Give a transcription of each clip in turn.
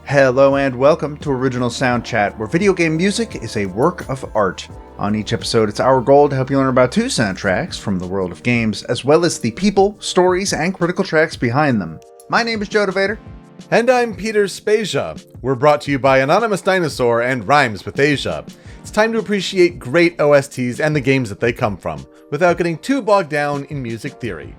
Hello and welcome to Original Soundchat, where video game music is a work of art. On each episode, it's our goal to help you learn about two soundtracks from the world of games, as well as the people, stories, and critical tracks behind them. My name is Joe DeVader. And I'm Peter Spezia. We're brought to you by Anonymous Dinosaur and Rhymes with Asia. It's time to appreciate great OSTs and the games that they come from, without getting too bogged down in music theory.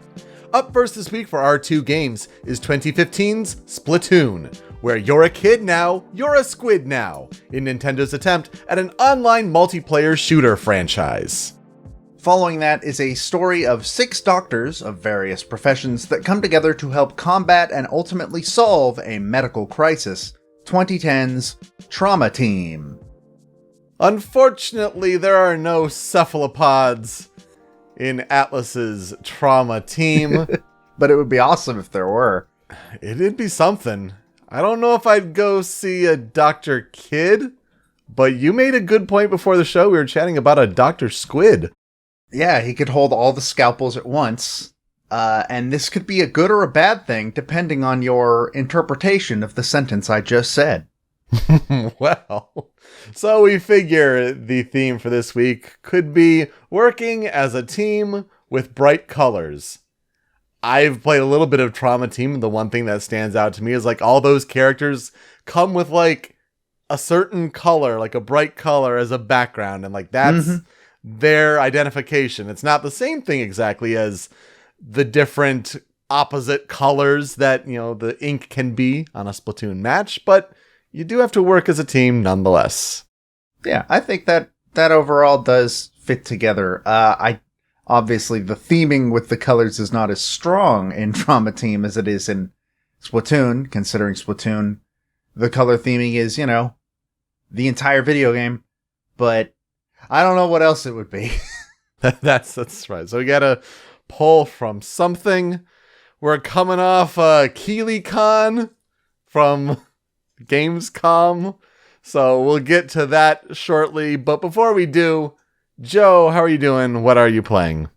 Up first this week for our two games is 2015's Splatoon, where you're a kid now, you're a squid now, in Nintendo's attempt at an online multiplayer shooter franchise. Following that is a story of 6 doctors of various professions that come together to help combat and ultimately solve a medical crisis. 2010's Trauma Team. Unfortunately, there are no cephalopods in Atlas's Trauma Team. But it would be awesome if there were. It'd be something. I don't know if I'd go see a Dr. Kid, but you made a good point before the show. We were chatting about a Dr. Squid. Yeah, he could hold all the scalpels at once. And this could be a good or a bad thing, depending on your interpretation of the sentence I just said. Well, so we figure the theme for this week could be working as a team with bright colors. I've played a little bit of Trauma Team, and the one thing that stands out to me is like all those characters come with like a certain color, like a bright color as a background, and like that's their identification. It's not the same thing exactly as the different opposite colors that, you know, the ink can be on a Splatoon match, but you do have to work as a team nonetheless. Yeah, I think that overall does fit together. Obviously, the theming with the colors is not as strong in Trauma Team as it is in Splatoon, considering Splatoon, the color theming is, you know, the entire video game. But I don't know what else it would be. That's right. So we gotta pull from something. We're coming off KiwiCon from Gamescom, so we'll get to that shortly. But before we do, Joe, how are you doing? What are you playing?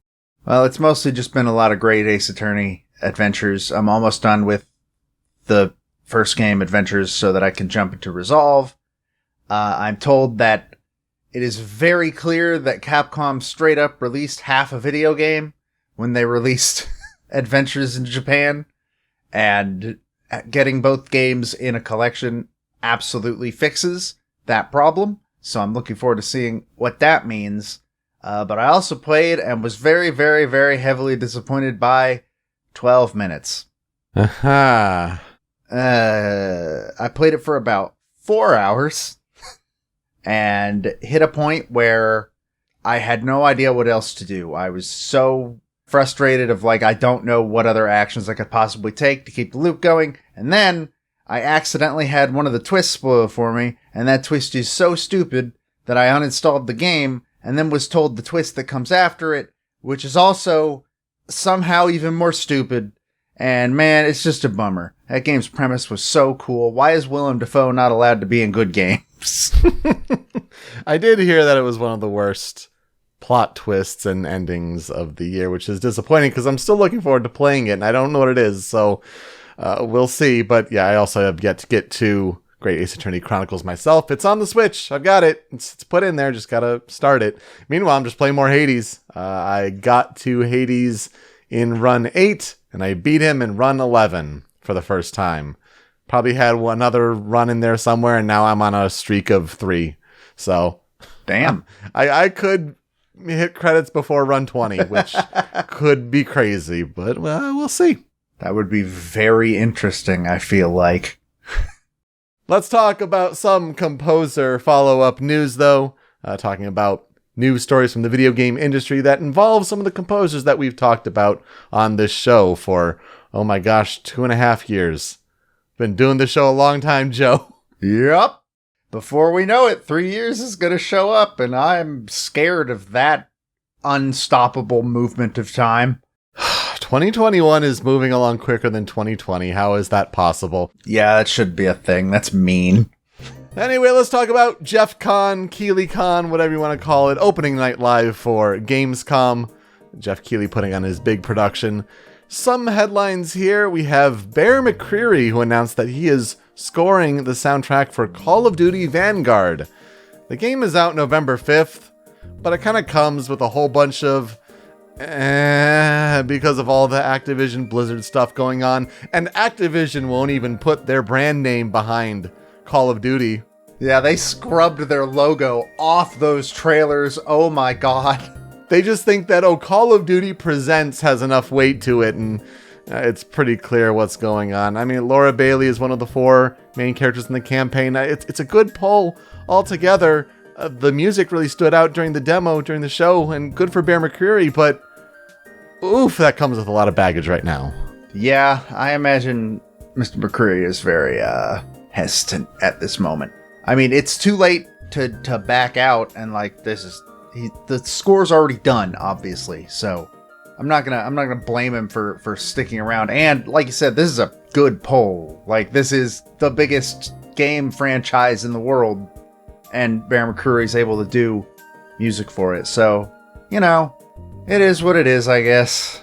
Well, it's mostly just been a lot of great Ace Attorney adventures. I'm almost done with the first game adventures so that I can jump into Resolve. I'm told that it is very clear that Capcom straight up released half a video game when they released Adventures in Japan, and getting both games in a collection absolutely fixes that problem. So I'm looking forward to seeing what that means. But I also played and was very, very, very heavily disappointed by 12 minutes. Aha. I played it for about 4 hours and hit a point where I had no idea what else to do. I was so frustrated of like, I don't know what other actions I could possibly take to keep the loop going. And then I accidentally had one of the twists spoiled for me, and that twist is so stupid that I uninstalled the game and then was told the twist that comes after it, which is also somehow even more stupid. And man, it's just a bummer. That game's premise was so cool. Why is Willem Dafoe not allowed to be in good games? I did hear that it was one of the worst plot twists and endings of the year, which is disappointing because I'm still looking forward to playing it and I don't know what it is, so we'll see. But yeah, I also have yet to get to Great Ace Attorney Chronicles myself. It's on the Switch. I've got it. It's put in there. Just gotta start it. Meanwhile, I'm just playing more Hades. I got to Hades in run 8 and I beat him in run 11 for the first time. Probably had another run in there somewhere, and now I'm on a streak of 3. So damn, I could hit credits before run 20, which could be crazy, but well, we'll see. That would be very interesting, I feel like. Let's talk about some composer follow-up news, though. Talking about news stories from the video game industry that involve some of the composers that we've talked about on this show for, oh my gosh, 2.5 years. Been doing this show a long time, Joe. Yep. Before we know it, 3 years is going to show up, and I'm scared of that unstoppable movement of time. 2021 is moving along quicker than 2020. How is that possible? Yeah, that should be a thing. That's mean. Anyway, let's talk about Jeff Con, KiwiCon, whatever you want to call it. Opening night live for Gamescom. Jeff Keighley putting on his big production. Some headlines here. We have Bear McCreary, who announced that he is scoring the soundtrack for Call of Duty Vanguard. The game is out November 5th, but it kind of comes with a whole bunch of because of all the Activision Blizzard stuff going on, and Activision won't even put their brand name behind Call of Duty. Yeah, they scrubbed their logo off those trailers. Oh my god. They just think that, Call of Duty Presents has enough weight to it, and it's pretty clear what's going on. I mean, Laura Bailey is one of the 4 main characters in the campaign. It's a good pull altogether. The music really stood out during the demo, during the show, and good for Bear McCreary, but oof, that comes with a lot of baggage right now. Yeah, I imagine Mr. McCreary is very hesitant at this moment. I mean, it's too late to back out, and like the score's already done, obviously. So I'm not gonna blame him for sticking around. And like you said, this is a good poll. Like, this is the biggest game franchise in the world, and Bear McCreary's able to do music for it. So, it is what it is, I guess.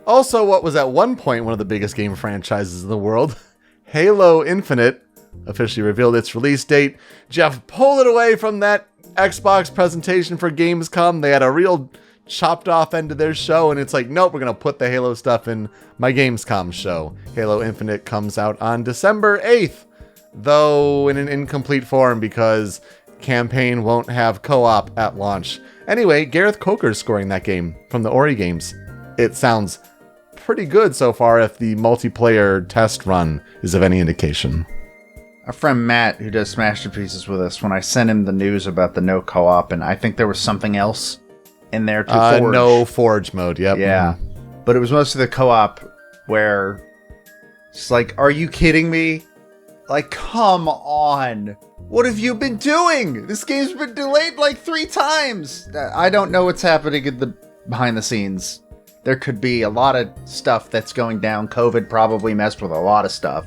Also, what was at one point one of the biggest game franchises in the world, Halo Infinite, officially revealed its release date. Jeff pulled it away from that Xbox presentation for Gamescom. They had a real chopped off end of their show, and it's like, nope, we're going to put the Halo stuff in my Gamescom show. Halo Infinite comes out on December 8th, though in an incomplete form because campaign won't have co-op at launch. Anyway, Gareth Coker's scoring that game from the Ori games. It sounds pretty good so far if the multiplayer test run is of any indication. Our friend Matt, who does Smash to Pieces with us, when I sent him the news about the no co-op, and I think there was something else in there to Forge. No Forge mode, yep. Yeah, but it was mostly the co-op where it's like, are you kidding me? Like, come on. What have you been doing? This game's been delayed like 3 times. I don't know what's happening in the behind the scenes. There could be a lot of stuff that's going down. COVID probably messed with a lot of stuff.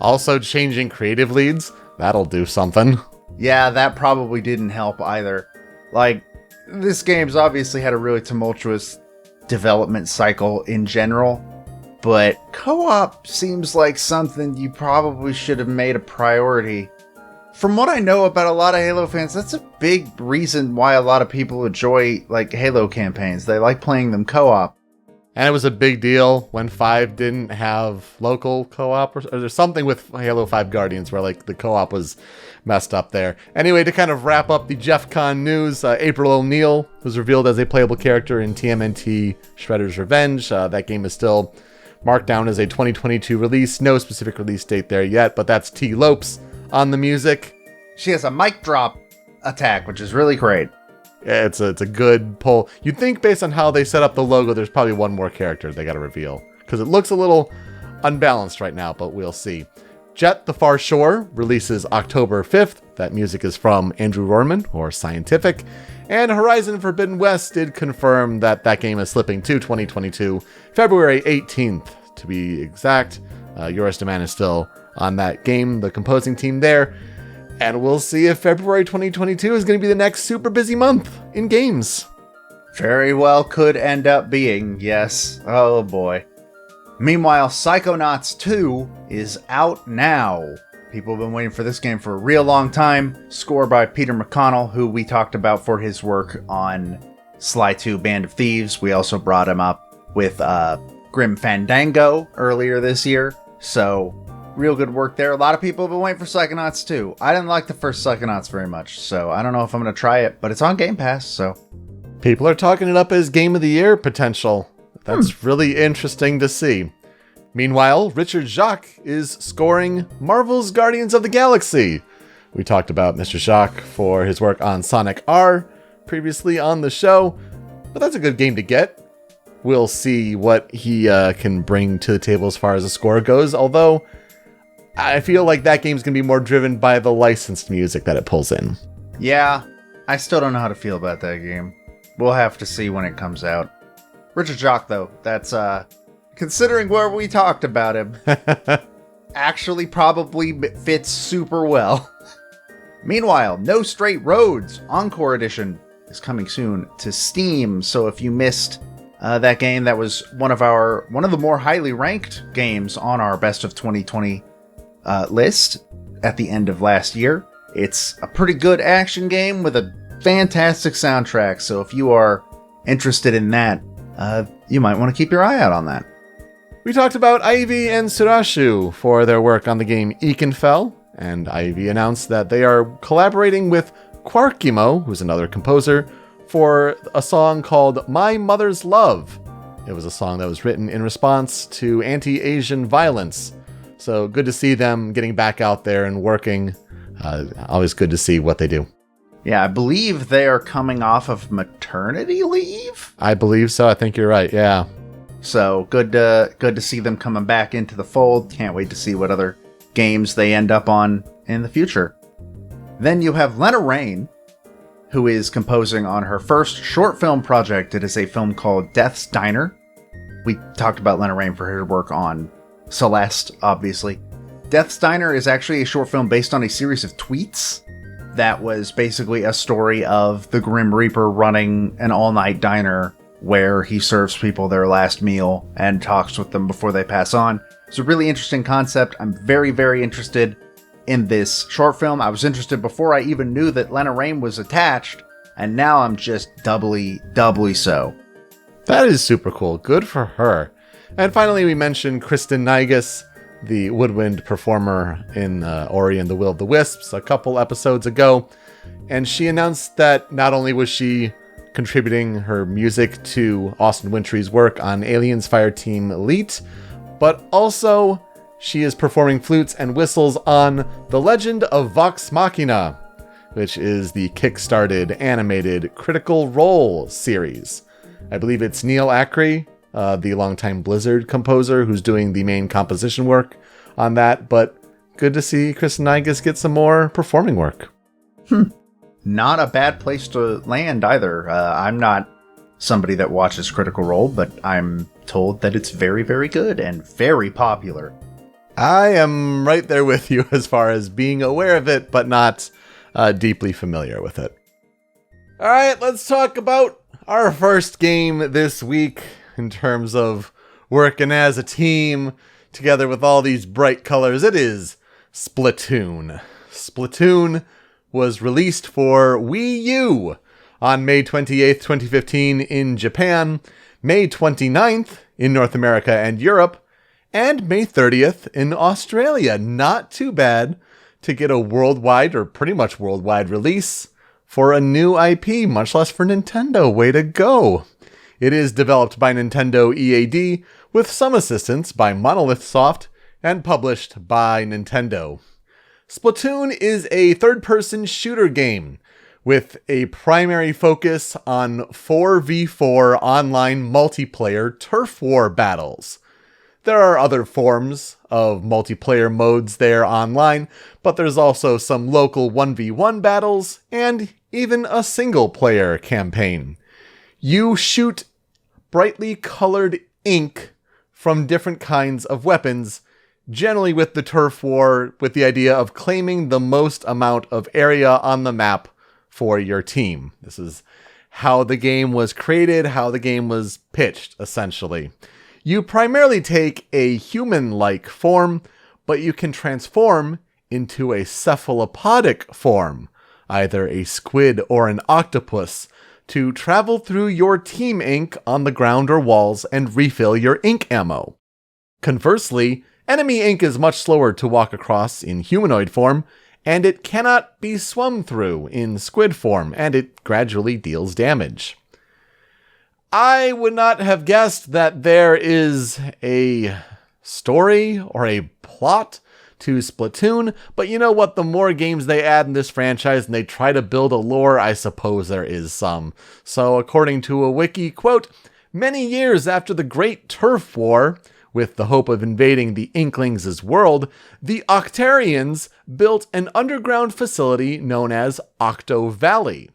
Also, changing creative leads, that'll do something. Yeah, that probably didn't help either. Like, this game's obviously had a really tumultuous development cycle in general, but co-op seems like something you probably should have made a priority. From what I know about a lot of Halo fans, that's a big reason why a lot of people enjoy, like, Halo campaigns. They like playing them co-op. And it was a big deal when 5 didn't have local co-op, or there's something with Halo 5 Guardians where, like, the co-op was messed up there. Anyway, to kind of wrap up the Jeff Con news, April O'Neil was revealed as a playable character in TMNT Shredder's Revenge. That game is still marked down as a 2022 release. No specific release date there yet, but that's T. Lopes on the music. She has a mic drop attack, which is really great. Yeah, it's a good pull. You'd think based on how they set up the logo, there's probably one more character they got to reveal, because it looks a little unbalanced right now, but we'll see. Jet the Far Shore releases October 5th. That music is from Andrew Rorman, or Scientific. And Horizon Forbidden West did confirm that that game is slipping to 2022, February 18th to be exact. Joris de Man is still on that game, the composing team there. And we'll see if February 2022 is going to be the next super busy month in games. Very well could end up being, yes. Oh boy. Meanwhile, Psychonauts 2 is out now. People have been waiting for this game for a real long time. Score by Peter McConnell, who we talked about for his work on Sly 2 Band of Thieves. We also brought him up with Grim Fandango earlier this year. So, real good work there. A lot of people have been waiting for Psychonauts 2. I didn't like the first Psychonauts very much, so I don't know if I'm going to try it, but it's on Game Pass, so. People are talking it up as Game of the Year potential. That's really interesting to see. Meanwhile, Richard Jacques is scoring Marvel's Guardians of the Galaxy. We talked about Mr. Jacques for his work on Sonic R previously on the show, but that's a good game to get. We'll see what he can bring to the table as far as the score goes, although I feel like that game's going to be more driven by the licensed music that it pulls in. Yeah, I still don't know how to feel about that game. We'll have to see when it comes out. Richard Jacques, though, that's, considering where we talked about him, actually probably fits super well. Meanwhile, No Straight Roads Encore Edition is coming soon to Steam, so if you missed that game, that was one of the more highly ranked games on our Best of 2020 list. at the end of last year. It's a pretty good action game with a fantastic soundtrack, so if you are interested in that, you might want to keep your eye out on that. We talked about Ivy and Surashu for their work on the game Ekenfell, and Ivy announced that they are collaborating with Quarkimo, who's another composer, for a song called My Mother's Love. It was a song that was written in response to anti-Asian violence. So good to see them getting back out there and working. Always good to see what they do. Yeah, I believe they are coming off of maternity leave. I believe so. I think you're right. Yeah. So good to see them coming back into the fold. Can't wait to see what other games they end up on in the future. Then you have Lena Raine, who is composing on her first short film project. It is a film called Death's Diner. We talked about Lena Raine for her work on Celeste, obviously. Death's Diner is actually a short film based on a series of tweets that was basically a story of the Grim Reaper running an all-night diner where he serves people their last meal and talks with them before they pass on. It's a really interesting concept. I'm very, very interested in this short film. I was interested before I even knew that Lena Raine was attached, and now I'm just doubly so. That is super cool. Good for her. And finally, we mentioned Kristen Nigas, the woodwind performer in Ori and the Will of the Wisps a couple episodes ago. And she announced that not only was she contributing her music to Austin Wintry's work on Aliens Fireteam Elite, but also she is performing flutes and whistles on The Legend of Vox Machina, which is the kickstarted animated Critical Role series. I believe it's Neil Acree, the longtime Blizzard composer, who's doing the main composition work on that, but good to see Kristen Nigas get some more performing work. Not a bad place to land either. I'm not somebody that watches Critical Role, but I'm told that it's very, very good and very popular. I am right there with you as far as being aware of it, but not deeply familiar with it. All right, let's talk about our first game this week in terms of working as a team together with all these bright colors. It is Splatoon. Splatoon was released for Wii U on May 28th, 2015 in Japan, May 29th in North America and Europe, and May 30th in Australia. Not too bad to get a worldwide, or pretty much worldwide, release for a new IP, much less for Nintendo. Way to go! It is developed by Nintendo EAD, with some assistance by Monolith Soft, and published by Nintendo. Splatoon is a third-person shooter game with a primary focus on 4v4 online multiplayer turf war battles. There are other forms of multiplayer modes there online, but there's also some local 1v1 battles and even a single-player campaign. You shoot brightly colored ink from different kinds of weapons, generally with the turf war, with the idea of claiming the most amount of area on the map for your team. This is how the game was created, how the game was pitched, essentially. You primarily take a human-like form, but you can transform into a cephalopodic form, either a squid or an octopus, to travel through your team ink on the ground or walls and refill your ink ammo. Conversely, enemy ink is much slower to walk across in humanoid form, and it cannot be swum through in squid form, and it gradually deals damage. I would not have guessed that there is a story or a plot to Splatoon, but you know what? The more games they add in this franchise and they try to build a lore, I suppose there is some. So according to a wiki, quote, many years after the Great Turf War, with the hope of invading the Inklings' world, the Octarians built an underground facility known as Octo Valley.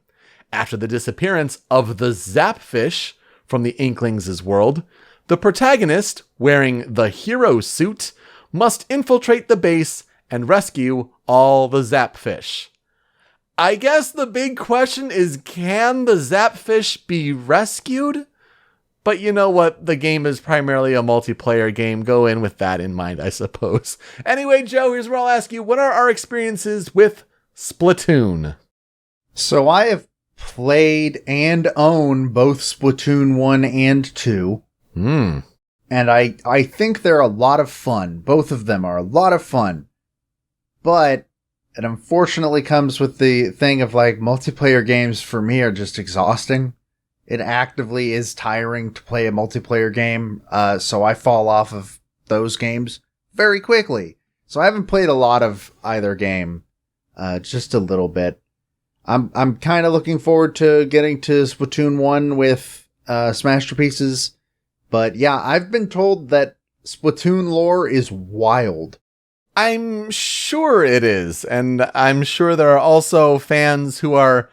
After the disappearance of the Zapfish from the Inklings' world, the protagonist, wearing the hero suit, must infiltrate the base and rescue all the Zapfish. I guess the big question is, can the Zapfish be rescued? But you know what? The game is primarily a multiplayer game. Go in with that in mind, I suppose. Anyway, Joe, here's where I'll ask you, what are our experiences with Splatoon? So I have played and own both Splatoon 1 and 2. And I think they're a lot of fun. Both of them are a lot of fun. But it unfortunately comes with the thing of like multiplayer games for me are just exhausting. It actively is tiring to play a multiplayer game, so I fall off of those games very quickly. So I haven't played a lot of either game, just a little bit. I'm kind of looking forward to getting to Splatoon 1 with Smash Pieces, but yeah, I've been told that Splatoon lore is wild. I'm sure it is, and I'm sure there are also fans who are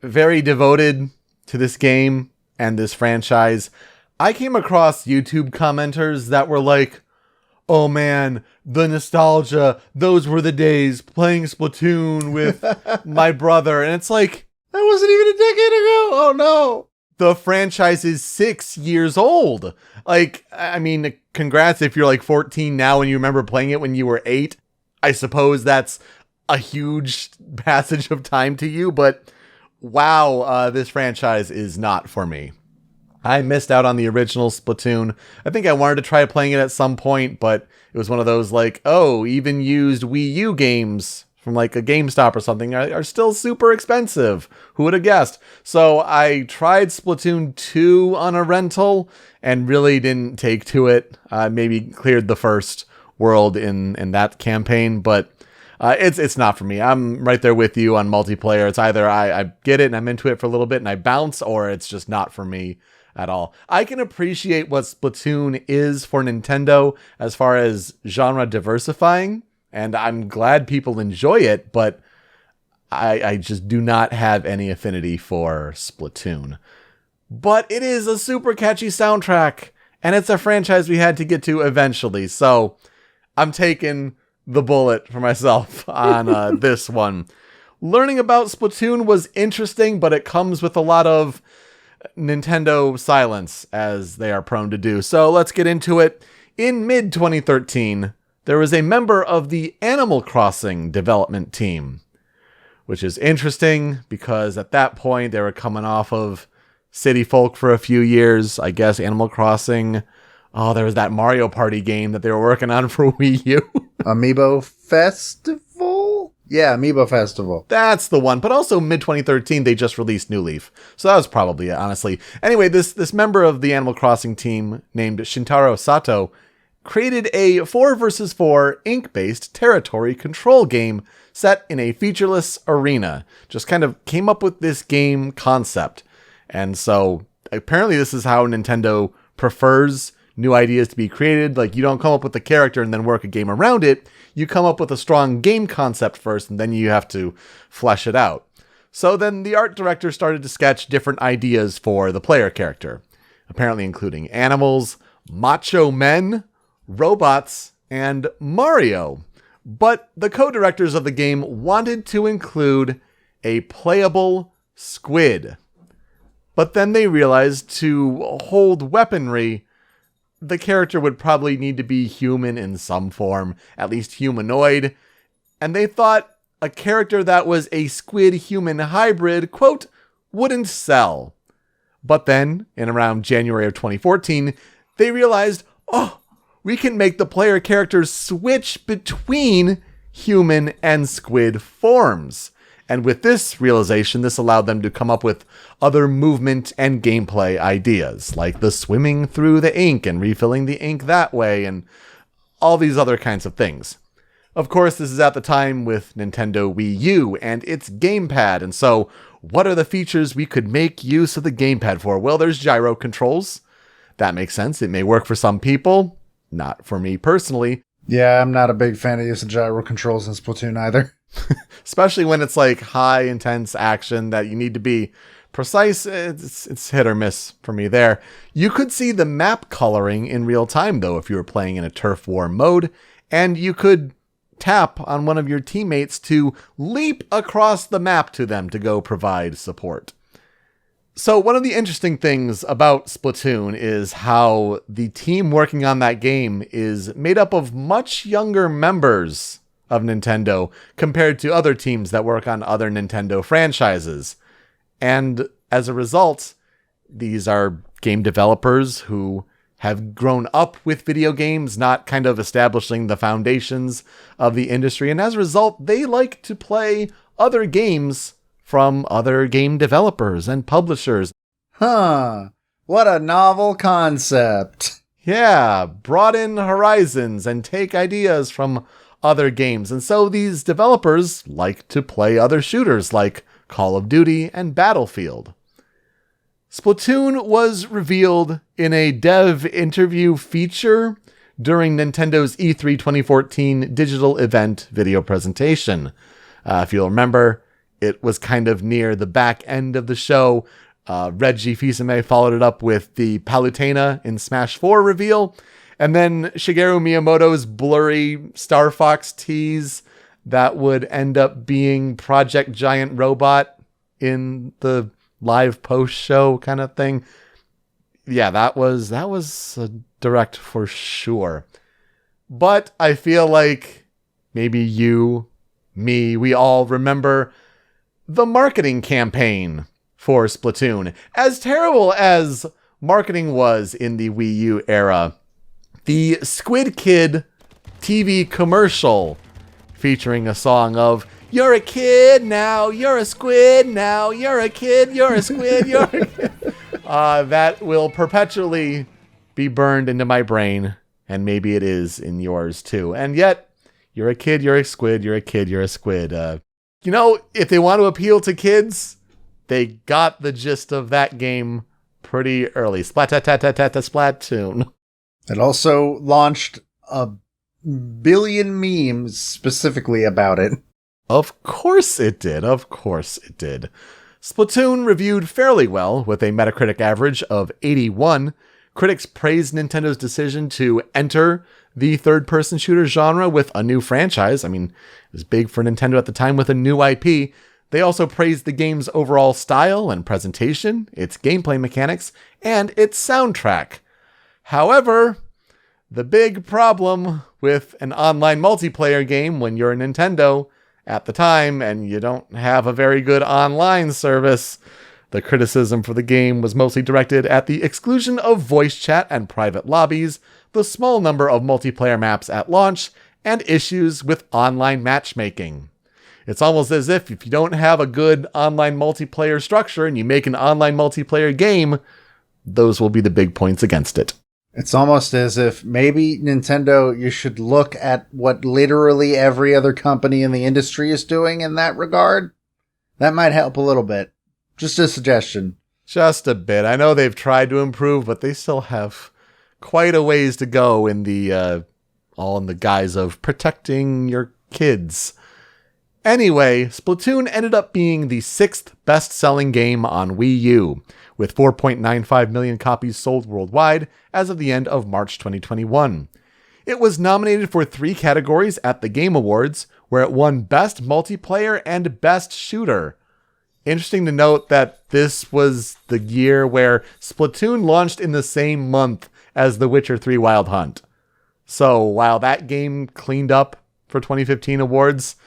very devoted to this game and this franchise. I came across YouTube commenters that were like, oh man, the nostalgia, those were the days playing Splatoon with my brother. And it's like, that wasn't even a decade ago. Oh no. The franchise is 6 years old. Like, I mean, congrats if you're like 14 now and you remember playing it when you were 8. I suppose that's a huge passage of time to you, but wow, this franchise is not for me. I missed out on the original Splatoon. I think I wanted to try playing it at some point, but it was one of those like, oh, even used Wii U games from like a GameStop or something are still super expensive. Who would have guessed? So I tried Splatoon 2 on a rental and really didn't take to it. Maybe cleared the first world in that campaign, but it's not for me. I'm right there with you on multiplayer. It's either I get it and I'm into it for a little bit and I bounce, or it's just not for me at all. I can appreciate what Splatoon is for Nintendo as far as genre diversifying, and I'm glad people enjoy it, but I just do not have any affinity for Splatoon. But it is a super catchy soundtrack, and it's a franchise we had to get to eventually, so I'm taking the bullet for myself on this one. Learning about Splatoon was interesting, but it comes with a lot of Nintendo silence, as they are prone to do. So let's get into it. In mid-2013, there was a member of the Animal Crossing development team, which is interesting because at that point they were coming off of City Folk for a few years. I guess Animal Crossing. Oh, there was that Mario Party game that they were working on for Wii U. Amiibo Festival? Yeah, Amiibo Festival. That's the one. But also mid-2013, they just released New Leaf. So that was probably it, honestly. Anyway, this member of the Animal Crossing team named Shintaro Sato created a 4 versus 4 ink-based territory control game set in a featureless arena. Just kind of came up with this game concept. And so apparently this is how Nintendo prefers new ideas to be created. Like, you don't come up with the character and then work a game around it. You come up with a strong game concept first, and then you have to flesh it out. So then the art director started to sketch different ideas for the player character, apparently including animals, macho men, robots, and Mario. But the co-directors of the game wanted to include a playable squid. But then they realized to hold weaponry, the character would probably need to be human in some form, at least humanoid. And they thought a character that was a squid-human hybrid, quote, wouldn't sell. But then, in around January of 2014, they realized, oh, we can make the player characters switch between human and squid forms. And with this realization, this allowed them to come up with other movement and gameplay ideas, like the swimming through the ink and refilling the ink that way, and all these other kinds of things. Of course, this is at the time with Nintendo Wii U and its gamepad, and so what are the features we could make use of the gamepad for? Well, there's gyro controls. That makes sense. It may work for some people. Not for me personally. Yeah, I'm not a big fan of using gyro controls in Splatoon either. Especially when it's like high intense action that you need to be precise. It's hit or miss for me there. You could see the map coloring in real time though if you were playing in a turf war mode, and you could tap on one of your teammates to leap across the map to them to go provide support. So one of the interesting things about Splatoon is how the team working on that game is made up of much younger members of Nintendo compared to other teams that work on other Nintendo franchises. And as a result, these are game developers who have grown up with video games, not kind of establishing the foundations of the industry. And as a result, they like to play other games from other game developers and publishers. Huh. What a novel concept. Yeah, broaden horizons and take ideas from other games. And so these developers like to play other shooters like Call of Duty and Battlefield. Splatoon was revealed in a dev interview feature during Nintendo's E3 2014 digital event video presentation. If you'll remember, it was kind of near the back end of the show. Reggie Fils-Aimé followed it up with the Palutena in Smash 4 reveal, and then Shigeru Miyamoto's blurry Star Fox tease that would end up being Project Giant Robot in the live post-show kind of thing. Yeah, that was a direct for sure. But I feel like maybe you, me, we all remember the marketing campaign for Splatoon. As terrible as marketing was in the Wii U era, the Squid Kid TV commercial featuring a song of "You're a kid now, you're a squid now, you're a kid, you're a squid, you're a kid." That will perpetually be burned into my brain, and maybe it is in yours too. And yet, you're a kid, you're a squid, you're a kid, you're a squid. If they want to appeal to kids, they got the gist of that game pretty early. Splatoon. It also launched a billion memes specifically about it. Of course it did. Of course it did. Splatoon reviewed fairly well with a Metacritic average of 81. Critics praised Nintendo's decision to enter the third-person shooter genre with a new franchise. I mean, it was big for Nintendo at the time with a new IP. They also praised the game's overall style and presentation, its gameplay mechanics, and its soundtrack. However, the big problem with an online multiplayer game when you're a Nintendo at the time and you don't have a very good online service, the criticism for the game was mostly directed at the exclusion of voice chat and private lobbies, the small number of multiplayer maps at launch, and issues with online matchmaking. It's almost as if you don't have a good online multiplayer structure and you make an online multiplayer game, those will be the big points against it. It's almost as if maybe Nintendo, you should look at what literally every other company in the industry is doing in that regard. That might help a little bit. Just a suggestion. Just a bit. I know they've tried to improve, but they still have quite a ways to go in the all in the guise of protecting your kids. Anyway, Splatoon ended up being the 6th best-selling game on Wii U, with 4.95 million copies sold worldwide as of the end of March 2021. It was nominated for 3 categories at the Game Awards, where it won Best Multiplayer and Best Shooter. Interesting to note that this was the year where Splatoon launched in the same month as The Witcher 3 Wild Hunt. So while that game cleaned up for 2015 awards,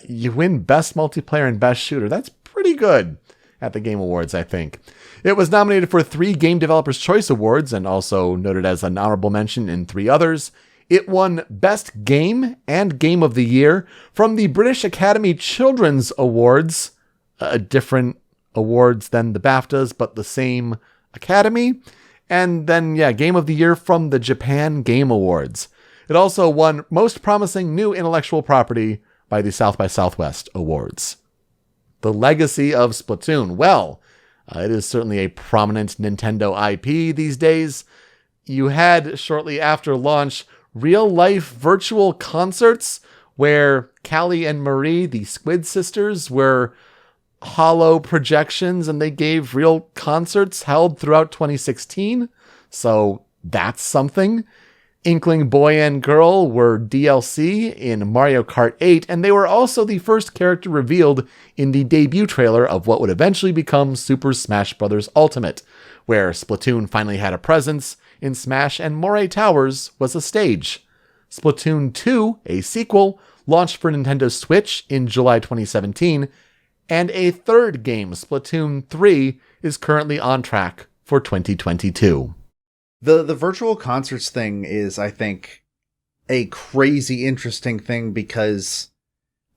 you win Best Multiplayer and Best Shooter. That's pretty good at the Game Awards, I think. It was nominated for 3 Game Developers' Choice Awards and also noted as an honorable mention in 3 others. It won Best Game and Game of the Year from the British Academy Children's Awards, different awards than the BAFTAs, but the same Academy. And then, Game of the Year from the Japan Game Awards. It also won Most Promising New Intellectual Property by the South by Southwest Awards. The legacy of Splatoon. Well, it is certainly a prominent Nintendo IP these days. You had, shortly after launch, real-life virtual concerts where Callie and Marie, the Squid sisters, were hollow projections and they gave real concerts held throughout 2016. So that's something. Inkling Boy and Girl were DLC in Mario Kart 8, and they were also the first character revealed in the debut trailer of what would eventually become Super Smash Bros. Ultimate, where Splatoon finally had a presence in Smash and Moray Towers was a stage. Splatoon 2, a sequel, launched for Nintendo Switch in July 2017, and a third game, Splatoon 3, is currently on track for 2022. The virtual concerts thing is, I think, a crazy interesting thing because,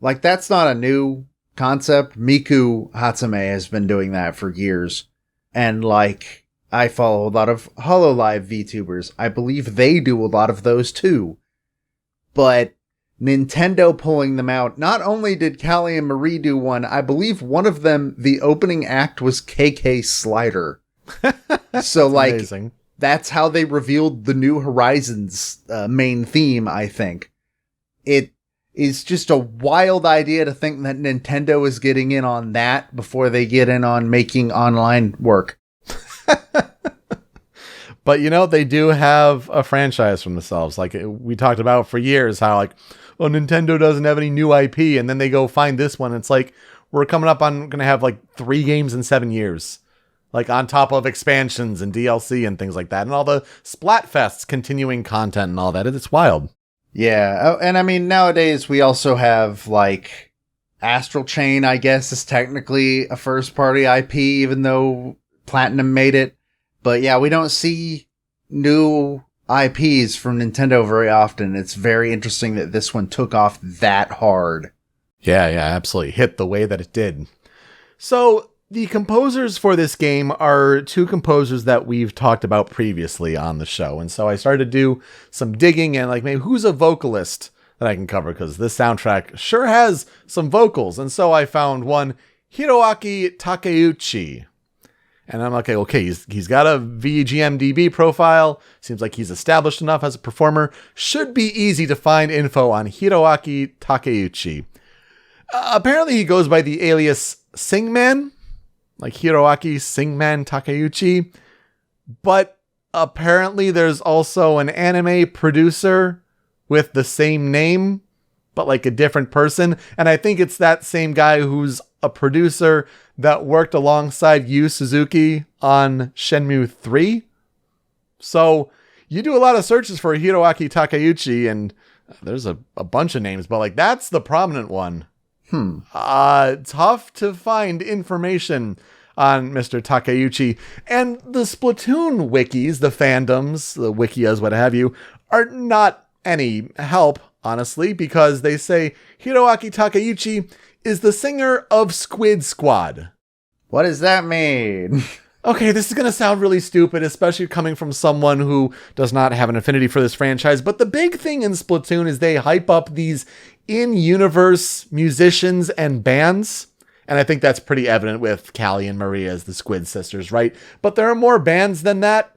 like, that's not a new concept. Miku Hatsume has been doing that for years. And, like, I follow a lot of HoloLive VTubers. I believe they do a lot of those too. But Nintendo pulling them out, not only did Callie and Marie do one, I believe one of them, the opening act was KK Slider. So, like, amazing. That's how they revealed the New Horizons main theme, I think. It is just a wild idea to think that Nintendo is getting in on that before they get in on making online work. But, you know, they do have a franchise from themselves. Like, we talked about for years how, like, oh, Nintendo doesn't have any new IP, and then they go find this one. It's like, we're coming up on going to have, like, 3 games in 7 years. Like, on top of expansions and DLC and things like that. And all the Splatfests continuing content and all that. It's wild. Yeah. Oh, and I mean, nowadays we also have, like, Astral Chain, I guess, is technically a first-party IP, even though Platinum made it. But yeah, we don't see new IPs from Nintendo very often. It's very interesting that this one took off that hard. Yeah, absolutely. Hit the way that it did. So, the composers for this game are 2 composers that we've talked about previously on the show. And so I started to do some digging and, like, maybe who's a vocalist that I can cover, because this soundtrack sure has some vocals. And so I found one, Hiroaki Takeuchi. And I'm like, okay, he's got a VGMDB profile. Seems like he's established enough as a performer. Should be easy to find info on Hiroaki Takeuchi. Apparently he goes by the alias Singman, like Hiroaki Singman Takeuchi. But apparently there's also an anime producer with the same name, but like a different person. And I think it's that same guy who's a producer that worked alongside Yu Suzuki on Shenmue 3. So you do a lot of searches for Hiroaki Takeuchi, and there's a bunch of names, but like that's the prominent one. Tough to find information on Mr. Takeuchi. And the Splatoon wikis, the fandoms, the wikias, what have you, are not any help, honestly, because they say Hiroaki Takeuchi is the singer of Squid Squad. What does that mean? Okay, this is going to sound really stupid, especially coming from someone who does not have an affinity for this franchise, but the big thing in Splatoon is they hype up these in-universe musicians and bands, and I think that's pretty evident with Callie and Maria as the Squid sisters, right? But there are more bands than that,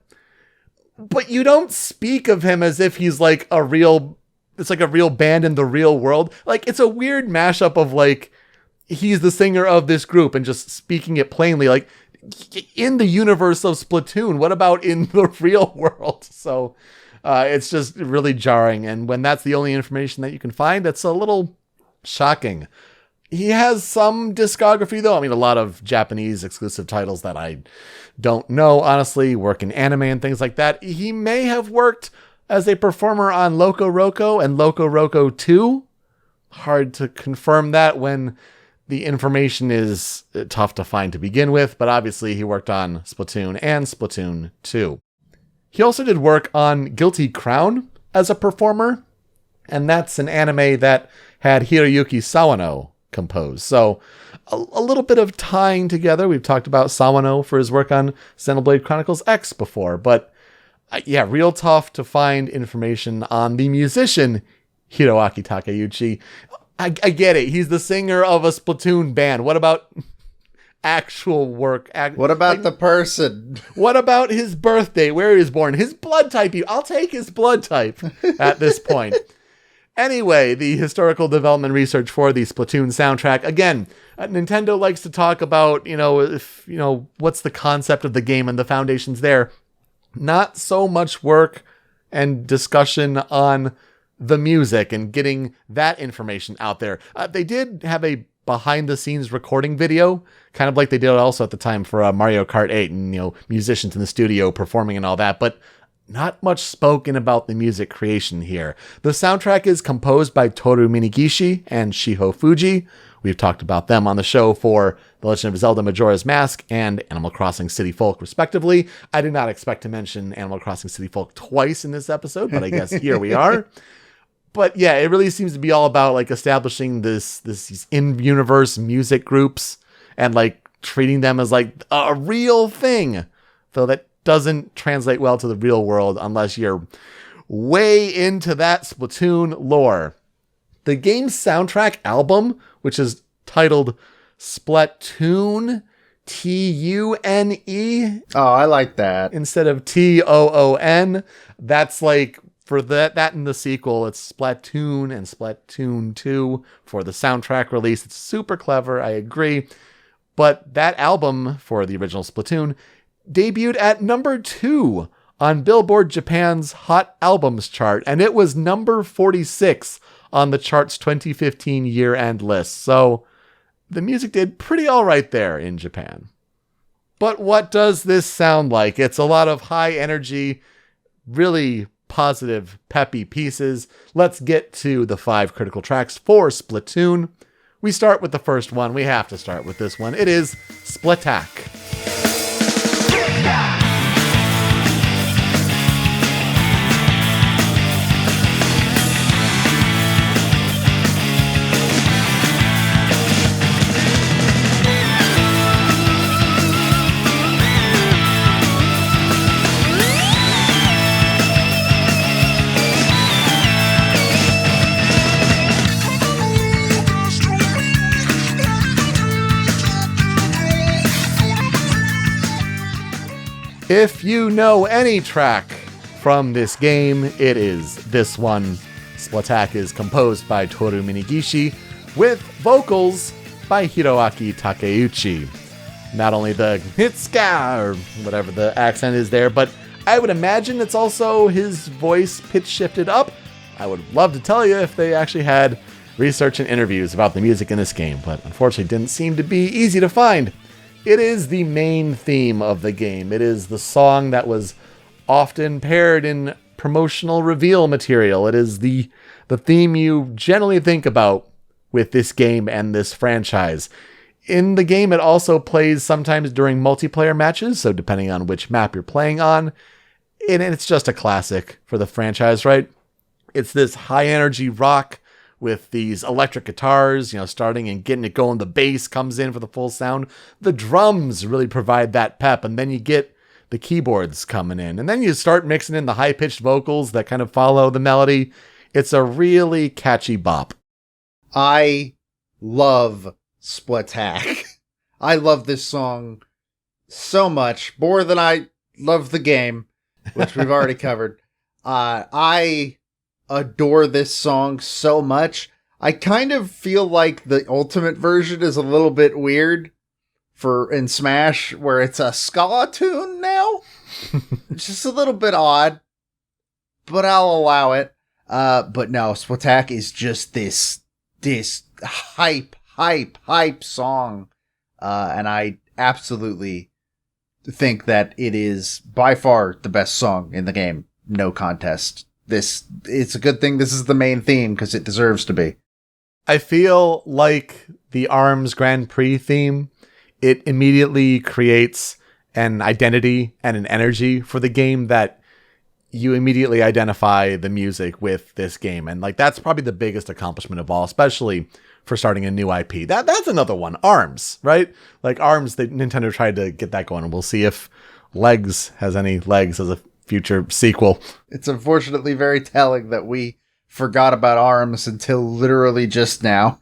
but you don't speak of him as if he's like a real band in the real world. Like, it's a weird mashup of like, he's the singer of this group and just speaking it plainly, like in the universe of Splatoon, what about in the real world? So it's just really jarring. And when that's the only information that you can find, that's a little shocking. He has some discography though. I mean, a lot of Japanese exclusive titles that I don't know, honestly, work in anime and things like that. He may have worked as a performer on Loco Roco and Loco Roco 2. Hard to confirm that when the information is tough to find to begin with, but obviously he worked on Splatoon and Splatoon 2. He also did work on Guilty Crown as a performer, and that's an anime that had Hiroyuki Sawano compose. So a little bit of tying together. We've talked about Sawano for his work on Xenoblade Chronicles X before, but yeah, real tough to find information on the musician Hiroaki Takeuchi. I get it. He's the singer of a Splatoon band. What about actual work? What about the person? What about his birthday, where he was born, his blood type? I'll take hhis blood type at this point. Anyway, the historical development research for the Splatoon soundtrack. Again, Nintendo likes to talk about, what's the concept of the game and the foundations there. Not so much work and discussion on the music and getting that information out there. They did have a behind-the-scenes recording video, kind of like they did also at the time for Mario Kart 8, and musicians in the studio performing and all that, but not much spoken about the music creation here. The soundtrack is composed by Toru Minegishi and Shiho Fuji. We've talked about them on the show for The Legend of Zelda Majora's Mask and Animal Crossing City Folk, respectively. I did not expect to mention Animal Crossing City Folk twice in this episode, but I guess here we are. But yeah, it really seems to be all about like establishing these in-universe music groups and like treating them as like a real thing. Though that doesn't translate well to the real world unless you're way into that Splatoon lore. The game's soundtrack album, which is titled Splatoon, Tune. Oh, I like that. Instead of Toon. That's like, for that in the sequel, it's Splatoon and Splatoon 2 for the soundtrack release. It's super clever, I agree. But that album for the original Splatoon debuted at number 2 on Billboard Japan's Hot Albums chart, and it was number 46 on the chart's 2015 year-end list. So the music did pretty all right there in Japan. But what does this sound like? It's a lot of high energy, really positive, peppy pieces. Let's get to the 5 critical tracks for Splatoon. We start with the first one. We have to start with this one. It is Splatak. If you know any track from this game, it is this one. Splatak is composed by Toru Minegishi with vocals by Hiroaki Takeuchi. Not only the hitska or whatever the accent is there, but I would imagine it's also his voice pitch shifted up. I would love to tell you if they actually had research and interviews about the music in this game, but unfortunately didn't seem to be easy to find. It is the main theme of the game. It is the song that was often paired in promotional reveal material. It is the theme you generally think about with this game and this franchise. In the game, it also plays sometimes during multiplayer matches, so depending on which map you're playing on. And it's just a classic for the franchise, right? It's this high-energy rock with these electric guitars, starting and getting it going. The bass comes in for the full sound. The drums really provide that pep, and then you get the keyboards coming in. And then you start mixing in the high-pitched vocals that kind of follow the melody. It's a really catchy bop. I love Splatak. I love this song so much, more than I love the game, which we've already covered. I adore this song so much. I kind of feel like the ultimate version is a little bit weird in Smash, where it's a ska tune now. It's just a little bit odd, but I'll allow it. But no, Splatak is just this hype song. And I absolutely think that it is by far the best song in the game. No contest. It's a good thing this is the main theme, because it deserves to be. I feel like the ARMS Grand Prix theme, it immediately creates an identity and an energy for the game that you immediately identify the music with this game. And that's probably the biggest accomplishment of all, especially for starting a new IP. That's another one, ARMS, right? ARMS, Nintendo tried to get that going, and we'll see if Legs has any legs as a future sequel. It's unfortunately very telling that we forgot about ARMS until literally just now.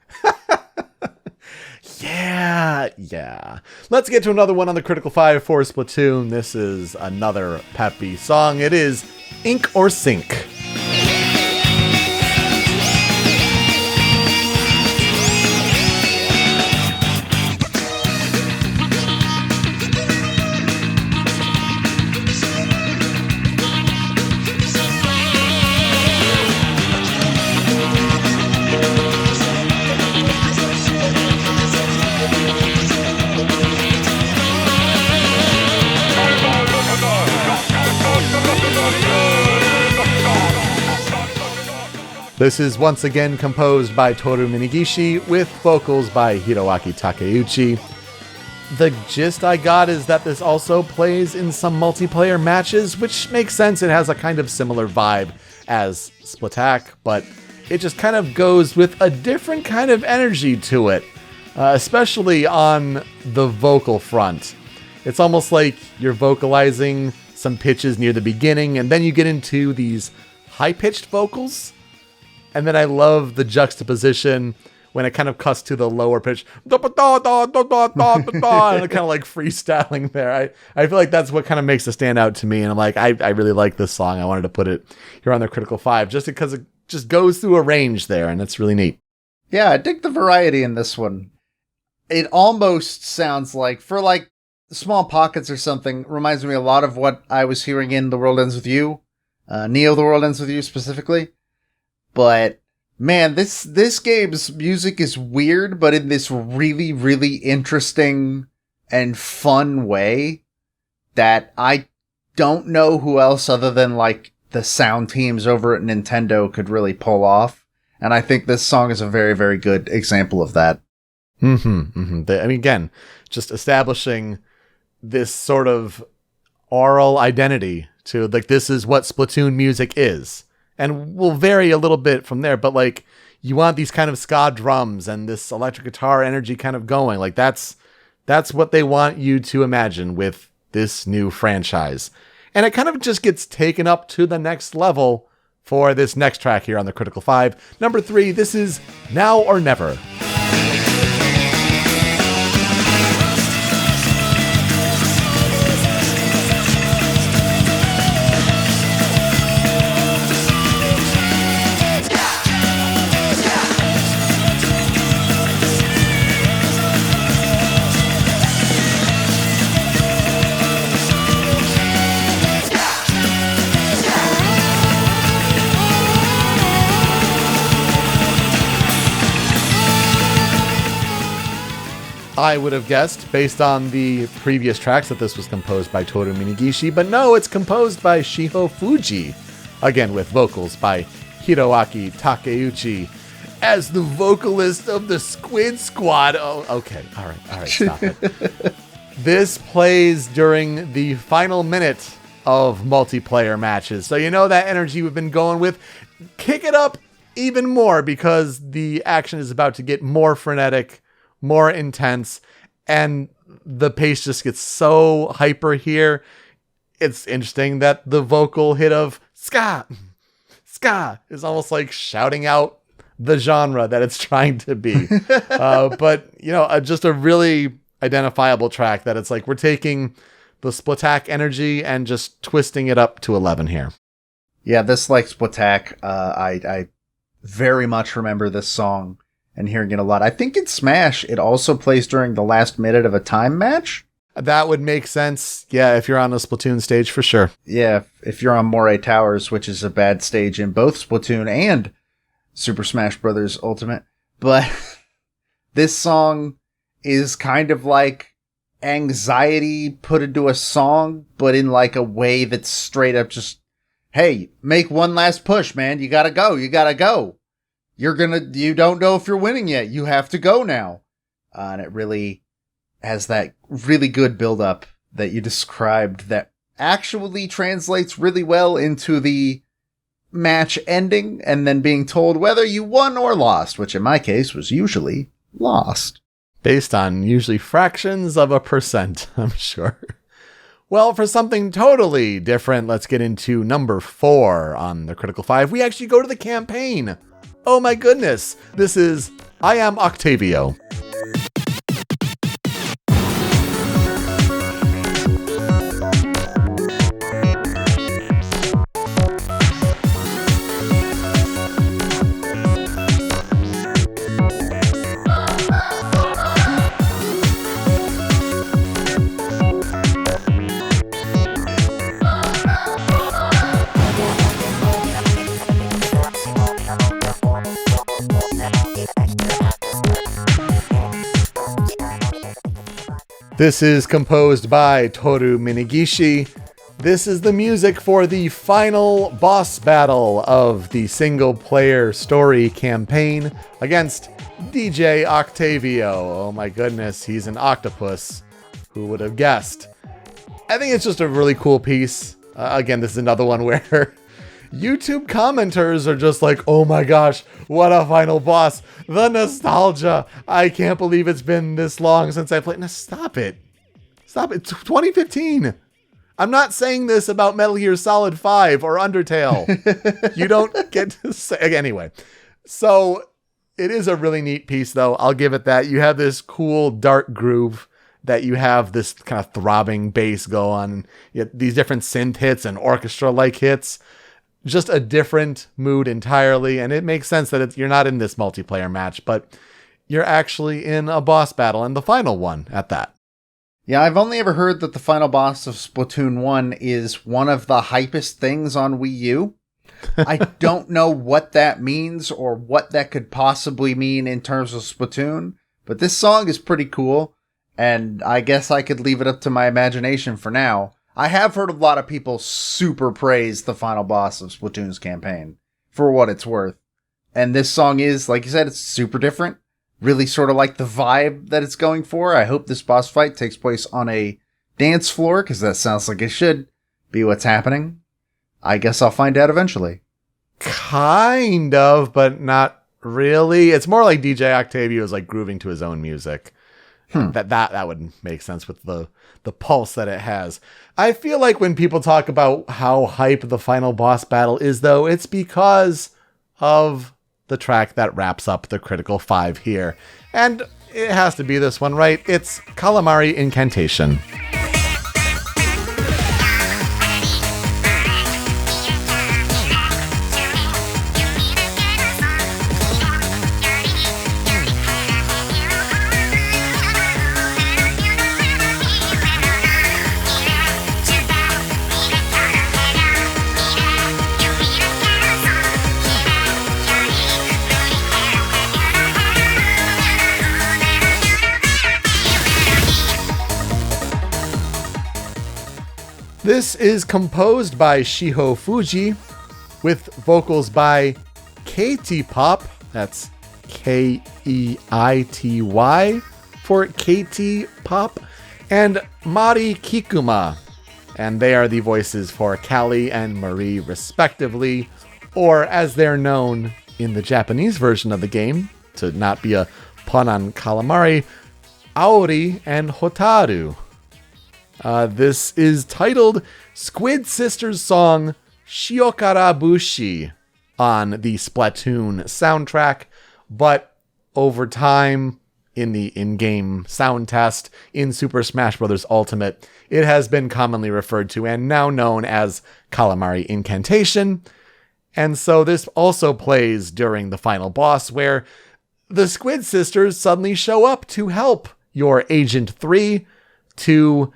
Yeah. Let's get to another one on the Critical 5 for Splatoon. This is another peppy song. It is Ink or Sink. This is once again composed by Toru Minegishi with vocals by Hiroaki Takeuchi. The gist I got is that this also plays in some multiplayer matches, which makes sense. It has a kind of similar vibe as Splatoon, but it just kind of goes with a different kind of energy to it, especially on the vocal front. It's almost like you're vocalizing some pitches near the beginning, and then you get into these high-pitched vocals. And then I love the juxtaposition when it kind of cuts to the lower pitch, and it kind of like freestyling there. I feel like that's what kind of makes it stand out to me. And I'm like, I really like this song. I wanted to put it here on the Critical 5 just because it just goes through a range there, and it's really neat. Yeah, I dig the variety in this one. It almost sounds like, for like small pockets or something, reminds me a lot of what I was hearing in The World Ends With You. Neo The World Ends With You specifically. But man, this game's music is weird, but in this really, really interesting and fun way that I don't know who else other than like the sound teams over at Nintendo could really pull off. And I think this song is a very, very good example of that. I mean, again, just establishing this sort of oral identity to like, this is what Splatoon music is. And will vary a little bit from there, but like, you want these kind of ska drums and this electric guitar energy kind of going. Like that's what they want you to imagine with this new franchise. And it kind of just gets taken up to the next level for this next track here on the Critical 5. Number 3, this is Now or Never. I would have guessed, based on the previous tracks, that this was composed by Toru Minegishi, but no, it's composed by Shiho Fuji, again with vocals by Hiroaki Takeuchi, as the vocalist of the Squid Squad. Oh, okay, all right, stop it. This plays during the final minute of multiplayer matches, so you know that energy we've been going with. Kick it up even more, because the action is about to get more frenetic, more intense, and the pace just gets so hyper here. It's interesting that the vocal hit of ska is almost like shouting out the genre that it's trying to be. But, you know, just a really identifiable track that it's like we're taking the Splatoon energy and just twisting it up to 11 here. Yeah, this like Splatoon, I very much remember this song and hearing it a lot. I think in Smash, it also plays during the last minute of a time match. That would make sense. Yeah, if you're on a Splatoon stage, for sure. Yeah, if you're on Moray Towers, which is a bad stage in both Splatoon and Super Smash Bros. Ultimate. But this song is kind of like anxiety put into a song, but in like a way that's straight up just, hey, make one last push, man. You gotta go. You don't know if you're winning yet. You have to go now. And it really has that really good build-up that you described that actually translates really well into the match ending and then being told whether you won or lost, which in my case was usually lost. Based on usually fractions of a percent, I'm sure. Well, for something totally different, let's get into number 4 on the Critical 5. We actually go to the campaign. Oh my goodness, this is I Am Octavio. This is composed by Toru Minegishi. This is the music for the final boss battle of the single-player story campaign against DJ Octavio. Oh my goodness, he's an octopus. Who would have guessed? I think it's just a really cool piece. Again, this is another one where YouTube commenters are just like, oh my gosh, what a final boss. The nostalgia. I can't believe it's been this long since I played. Now, stop it. Stop it. 2015. I'm not saying this about Metal Gear Solid 5 or Undertale. You don't get to say... Anyway, so it is a really neat piece, though. I'll give it that. You have this cool dark groove that you have this kind of throbbing bass go on. You have these different synth hits and orchestra-like hits. Just a different mood entirely, and it makes sense that you're not in this multiplayer match, but you're actually in a boss battle, and the final one at that. Yeah, I've only ever heard that the final boss of Splatoon 1 is one of the hypest things on Wii U. I don't know what that means or what that could possibly mean in terms of Splatoon, but this song is pretty cool, and I guess I could leave it up to my imagination for now. I have heard a lot of people super praise the final boss of Splatoon's campaign, for what it's worth. And this song is, like you said, it's super different. Really sort of like the vibe that it's going for. I hope this boss fight takes place on a dance floor, because that sounds like it should be what's happening. I guess I'll find out eventually. Kind of, but not really. It's more like DJ Octavio is like grooving to his own music. That would make sense with the pulse that it has. I feel like when people talk about how hype the final boss battle is, though, it's because of the track that wraps up the Critical 5 here. And it has to be this one, right? It's Calamari Incantation. This is composed by Shiho Fuji, with vocals by Keity Pop, that's Keity for Keity Pop, and Mari Kikuma, and they are the voices for Callie and Marie respectively, or as they're known in the Japanese version of the game, to not be a pun on calamari, Aori and Hotaru. This is titled Squid Sisters song Shiokara Bushi on the Splatoon soundtrack, but over time in the in-game sound test in Super Smash Bros. Ultimate, it has been commonly referred to and now known as Calamari Incantation. And so this also plays during the final boss, where the Squid Sisters suddenly show up to help your Agent 3 to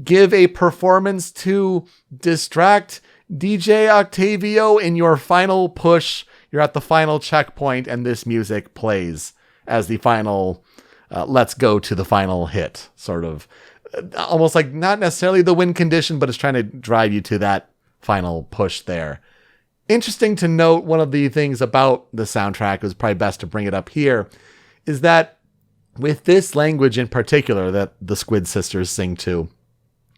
give a performance to distract DJ Octavio in your final push. You're at the final checkpoint, and this music plays as the final, let's go to the final hit, sort of. Almost like not necessarily the win condition, but it's trying to drive you to that final push there. Interesting to note, one of the things about the soundtrack, it was probably best to bring it up here, is that with this language in particular that the Squid Sisters sing to,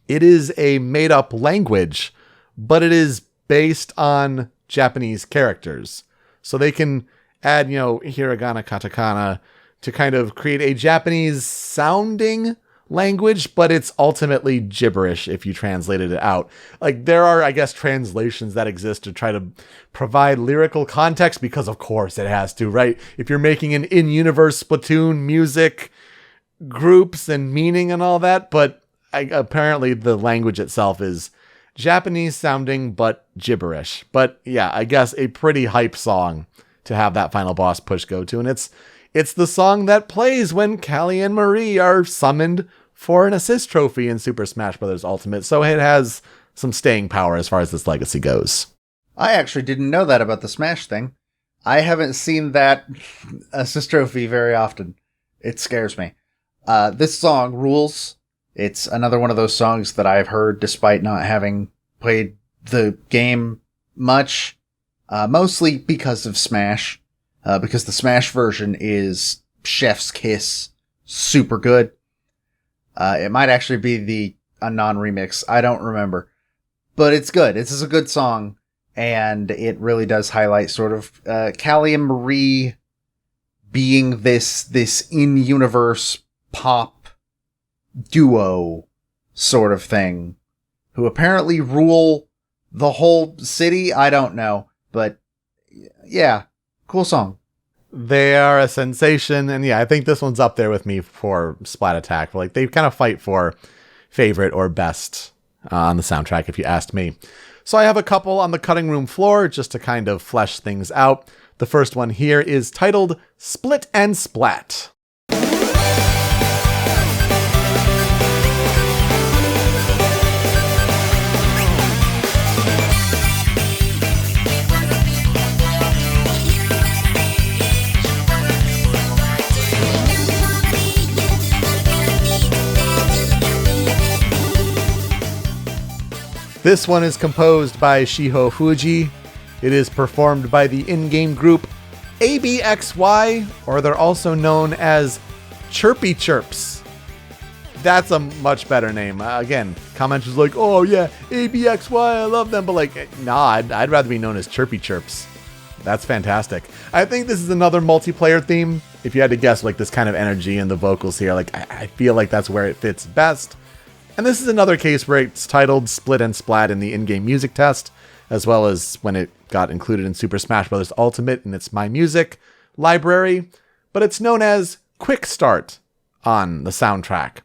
it is a made-up language, but it is based on Japanese characters. So they can add, hiragana, katakana to kind of create a Japanese-sounding language, but it's ultimately gibberish if you translated it out. Like, there are, I guess, translations that exist to try to provide lyrical context, because of course it has to, right? If you're making an in-universe Splatoon music, groups and meaning and all that, but apparently the language itself is Japanese sounding, but gibberish. But yeah, I guess a pretty hype song to have that final boss push go to. And it's the song that plays when Callie and Marie are summoned for an assist trophy in Super Smash Bros. Ultimate. So it has some staying power as far as this legacy goes. I actually didn't know that about the Smash thing. I haven't seen that assist trophy very often. It scares me. This song rules. It's another one of those songs that I've heard despite not having played the game much, mostly because of Smash, because the Smash version is chef's kiss, super good. It might actually be a non-remix. I don't remember, but it's good. This is a good song, and it really does highlight sort of Callie and Marie being this in-universe pop duo sort of thing, who apparently rule the whole city. I don't know, but yeah, cool song. They are a sensation, and yeah, I think this one's up there with me for Splat Attack. Like, they kind of fight for favorite or best on the soundtrack, if you asked me. So I have a couple on the cutting room floor just to kind of flesh things out. The first one here is titled Split and Splat. This one is composed by Shiho Fuji. It is performed by the in-game group ABXY, or they're also known as Chirpy Chirps. That's a much better name. Again, commenters like, oh yeah, ABXY, I love them, but like, nah, I'd rather be known as Chirpy Chirps. That's fantastic. I think this is another multiplayer theme. If you had to guess, like, this kind of energy in the vocals here, like, I feel like that's where it fits best. And this is another case where it's titled Split and Splat in the in-game music test, as well as when it got included in Super Smash Bros. Ultimate in its My Music library, but it's known as Quick Start on the soundtrack.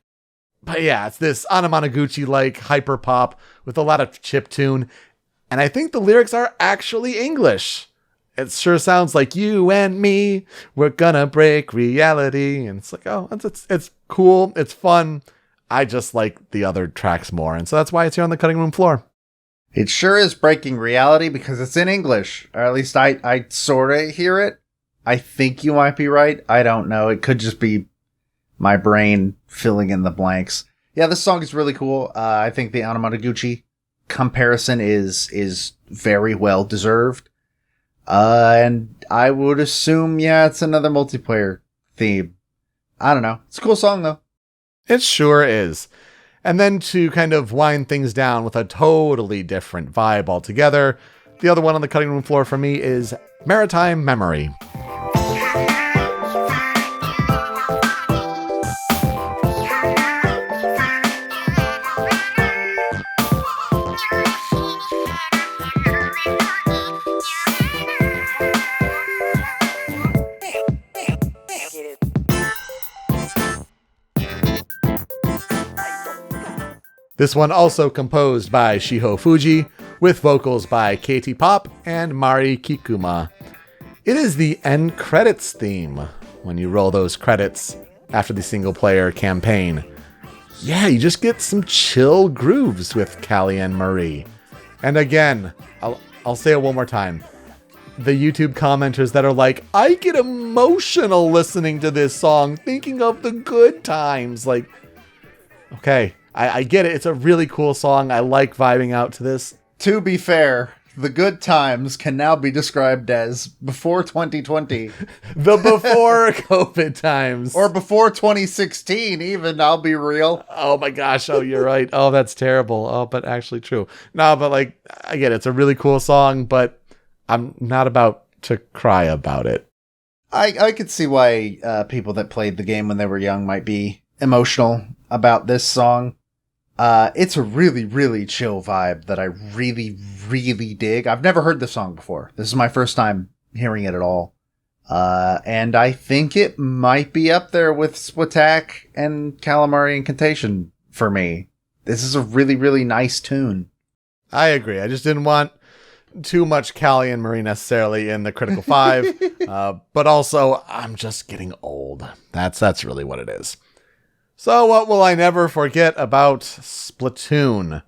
But yeah, it's this Anamanaguchi-like hyper pop with a lot of chiptune, and I think the lyrics are actually English. It sure sounds like you and me, we're gonna break reality, and it's like, oh, it's cool, it's fun. I just like the other tracks more, and so that's why it's here on the cutting room floor. It sure is breaking reality because it's in English, or at least I sort of hear it. I think you might be right. I don't know. It could just be my brain filling in the blanks. Yeah, this song is really cool. I think the Anamanaguchi comparison is very well deserved. And I would assume, yeah, it's another multiplayer theme. I don't know. It's a cool song, though. It sure is. And then to kind of wind things down with a totally different vibe altogether, the other one on the cutting room floor for me is Maritime Memory. This one also composed by Shiho Fuji, with vocals by Katie Pop and Mari Kikuma. It is the end credits theme, when you roll those credits after the single-player campaign. Yeah, you just get some chill grooves with Callie and Marie. And again, I'll say it one more time. The YouTube commenters that are like, I get emotional listening to this song, thinking of the good times. Like, okay. I get it. It's a really cool song. I like vibing out to this. To be fair, the good times can now be described as before 2020. The before COVID times. Or before 2016, even, I'll be real. Oh my gosh. Oh, you're right. Oh, that's terrible. Oh, but actually true. No, but like, I get it. It's a really cool song, but I'm not about to cry about it. I could see why people that played the game when they were young might be emotional about this song. It's a really, really chill vibe that I really, really dig. I've never heard this song before. This is my first time hearing it at all. And I think it might be up there with Swatak and Calamari Incantation for me. This is a really, really nice tune. I agree. I just didn't want too much Callie and Marie necessarily in the Critical 5. But also, I'm just getting old. That's really what it is. So what will I never forget about Splatoon?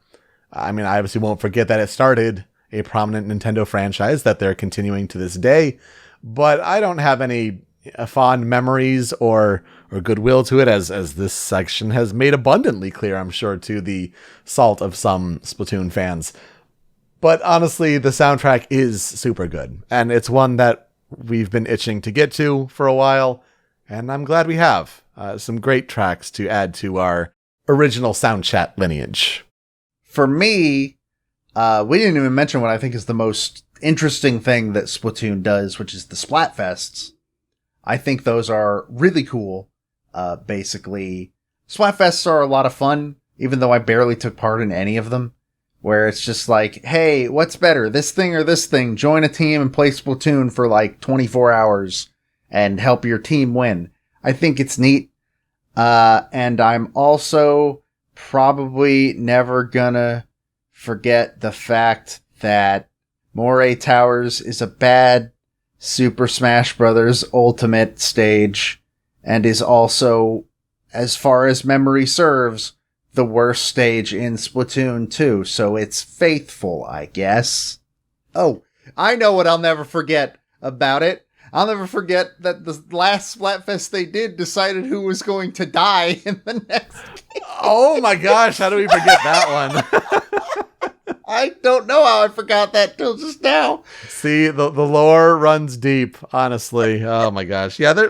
I mean, I obviously won't forget that it started a prominent Nintendo franchise that they're continuing to this day, but I don't have any fond memories or goodwill to it, as this section has made abundantly clear, I'm sure, to the salt of some Splatoon fans. But honestly, the soundtrack is super good. And it's one that we've been itching to get to for a while. And I'm glad we have some great tracks to add to our original Soundchat lineage. For me, we didn't even mention what I think is the most interesting thing that Splatoon does, which is the Splatfests. I think those are really cool. Basically, Splatfests are a lot of fun, even though I barely took part in any of them. Where it's just like, hey, what's better, this thing or this thing? Join a team and play Splatoon for like 24 hours and help your team win. I think it's neat. And I'm also probably never gonna forget the fact that Moray Towers is a bad Super Smash Bros. Ultimate stage and is also, as far as memory serves, the worst stage in Splatoon 2, so it's faithful, I guess. Oh, I know what I'll never forget about it. I'll never forget that the last Splatfest they did decided who was going to die in the next game. Oh my gosh, how do we forget that one? I don't know how I forgot that till just now. See, the lore runs deep, honestly. Oh my gosh. Yeah,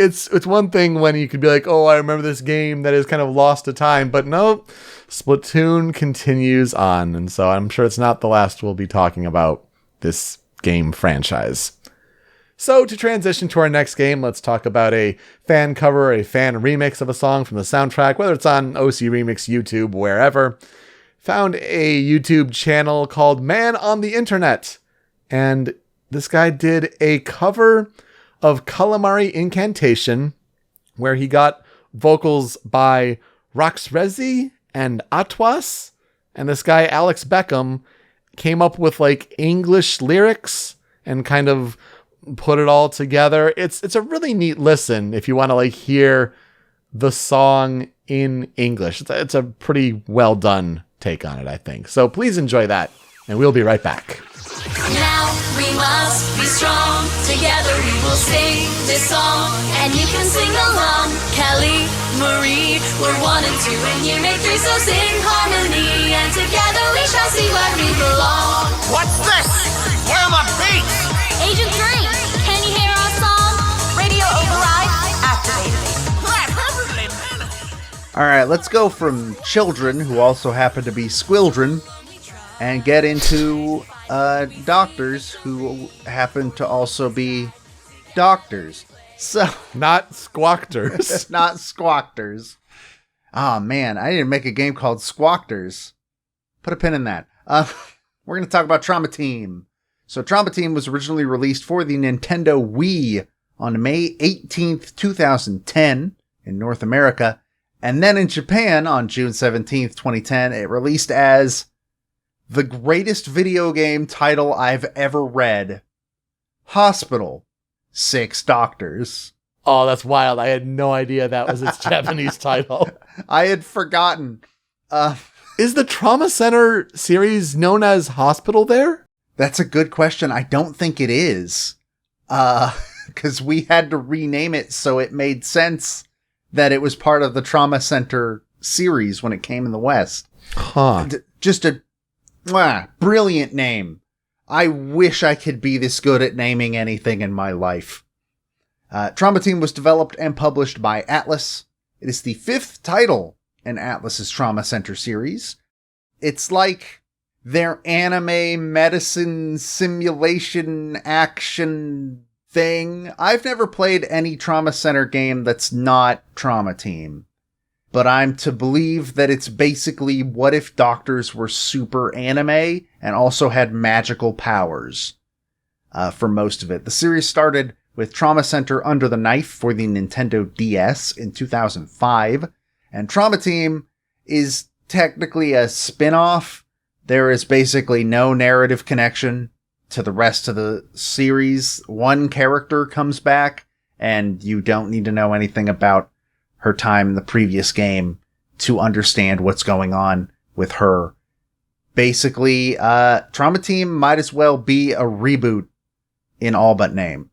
it's one thing when you could be like, oh, I remember this game that is kind of lost to time, but no, Splatoon continues on, and so I'm sure it's not the last we'll be talking about this game franchise. So to transition to our next game, let's talk about a fan cover, a fan remix of a song from the soundtrack, whether it's on OC Remix, YouTube, wherever. Found a YouTube channel called Man on the Internet, and this guy did a cover of Calamari Incantation, where he got vocals by Roxrezi and Atwas, and this guy Alex Beckham came up with like English lyrics and kind of put it all together. It's a really neat listen if you want to like hear the song in English. It's a pretty well done take on it, I think. So please enjoy that, and we'll be right back. Now we must be strong. Together we will sing this song, and you can sing along. Kelly, Marie, we're 1 and 2, and you make 3, so sing harmony. And together we shall see where we belong. What's this? Where are my beats? Agent 3, can you hear our song? Radio override activated. All right, let's go from children, who also happen to be squildren, and get into doctors who happen to also be doctors. So Not squawkters. not squawkters. Oh man, I need to make a game called Squawkters. Put a pin in that. We're going to talk about Trauma Team. So Trauma Team was originally released for the Nintendo Wii on May 18th, 2010 in North America. And then in Japan on June 17th, 2010, it released as the greatest video game title I've ever read. Hospital. 6 Doctors. Oh, that's wild. I had no idea that was its Japanese title. I had forgotten. Is the Trauma Center series known as Hospital there? That's a good question. I don't think it is. Because we had to rename it so it made sense that it was part of the Trauma Center series when it came in the West. Huh. Just a brilliant name. I wish I could be this good at naming anything in my life. Trauma Team was developed and published by Atlas. It is the 5th title in Atlas's Trauma Center series. It's like their anime medicine simulation action thing. I've never played any Trauma Center game that's not Trauma Team, but I'm to believe that it's basically what if doctors were super anime and also had magical powers for most of it. The series started with Trauma Center Under the Knife for the Nintendo DS in 2005, and Trauma Team is technically a spin-off. There is basically no narrative connection to the rest of the series. One character comes back, and you don't need to know anything about her time in the previous game to understand what's going on with her. Basically, Trauma Team might as well be a reboot in all but name.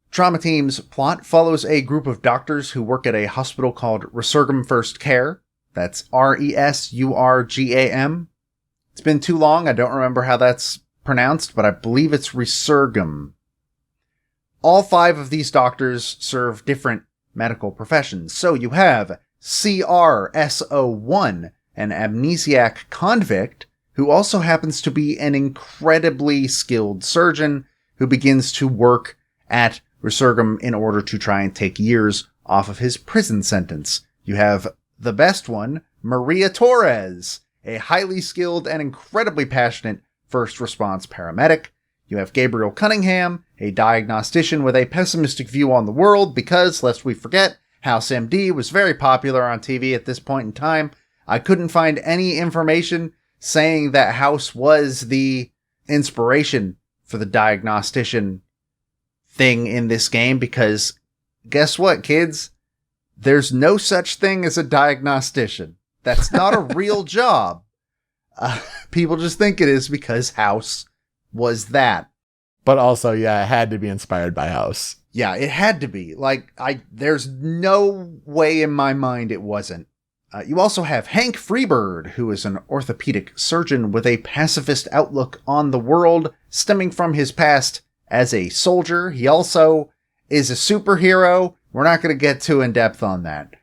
Trauma Team's plot follows a group of doctors who work at a hospital called Resurgam First Care. That's Resurgam. It's been too long. I don't remember how that's pronounced, but I believe it's Resurgam. All 5 of these doctors serve different medical professions. So you have CRSO1, an amnesiac convict who also happens to be an incredibly skilled surgeon who begins to work at Resurgam in order to try and take years off of his prison sentence. You have the best one, Maria Torres, a highly skilled and incredibly passionate first response paramedic. You have Gabriel Cunningham, a diagnostician with a pessimistic view on the world because, lest we forget, House MD was very popular on TV at this point in time. I couldn't find any information saying that House was the inspiration for the diagnostician thing in this game because guess what, kids? There's no such thing as a diagnostician. That's not a real job. People just think it is because House was that. But also, yeah, it had to be inspired by House. Yeah, it had to be. There's no way in my mind it wasn't. You also have Hank Freebird, who is an orthopedic surgeon with a pacifist outlook on the world, stemming from his past as a soldier. He also is a superhero. We're not going to get too in-depth on that.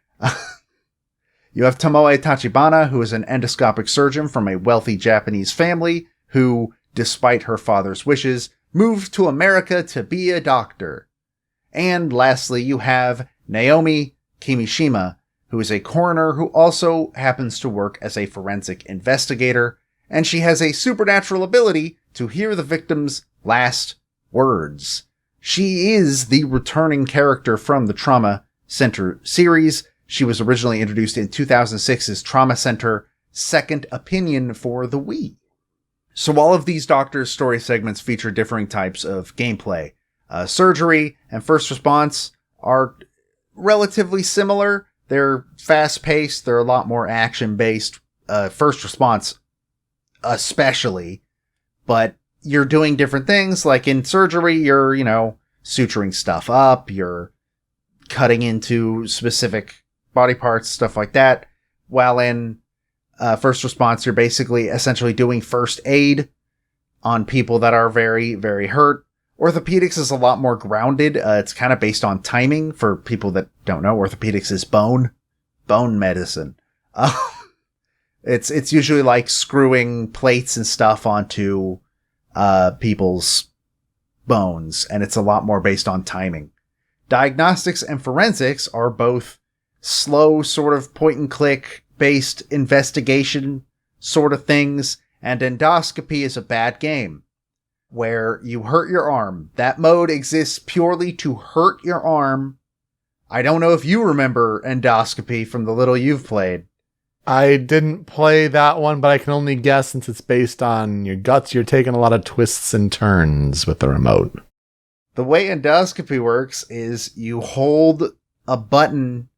You have Tomoe Tachibana, who is an endoscopic surgeon from a wealthy Japanese family, who, despite her father's wishes, moved to America to be a doctor. And lastly, you have Naomi Kimishima, who is a coroner who also happens to work as a forensic investigator, and she has a supernatural ability to hear the victim's last words. She is the returning character from the Trauma Center series. She was originally introduced in 2006's Trauma Center Second Opinion for the Wii. So all of these Doctor's story segments feature differing types of gameplay. Surgery and first response are relatively similar. They're fast-paced. They're a lot more action-based. First response especially. But you're doing different things. Like in surgery, you're, suturing stuff up. You're cutting into specific body parts, stuff like that. While in first response, you're basically essentially doing first aid on people that are very, very hurt. Orthopedics is a lot more grounded. It's kind of based on timing. For people that don't know, orthopedics is bone medicine. It's usually like screwing plates and stuff onto people's bones, and it's a lot more based on timing. Diagnostics and forensics are both slow, sort of point and click based investigation sort of things, and endoscopy is a bad game where you hurt your arm. That mode exists purely to hurt your arm. I don't know if you remember endoscopy from the little you've played. I didn't play that one, but I can only guess since it's based on your guts, you're taking a lot of twists and turns with the remote. The way endoscopy works is you hold a button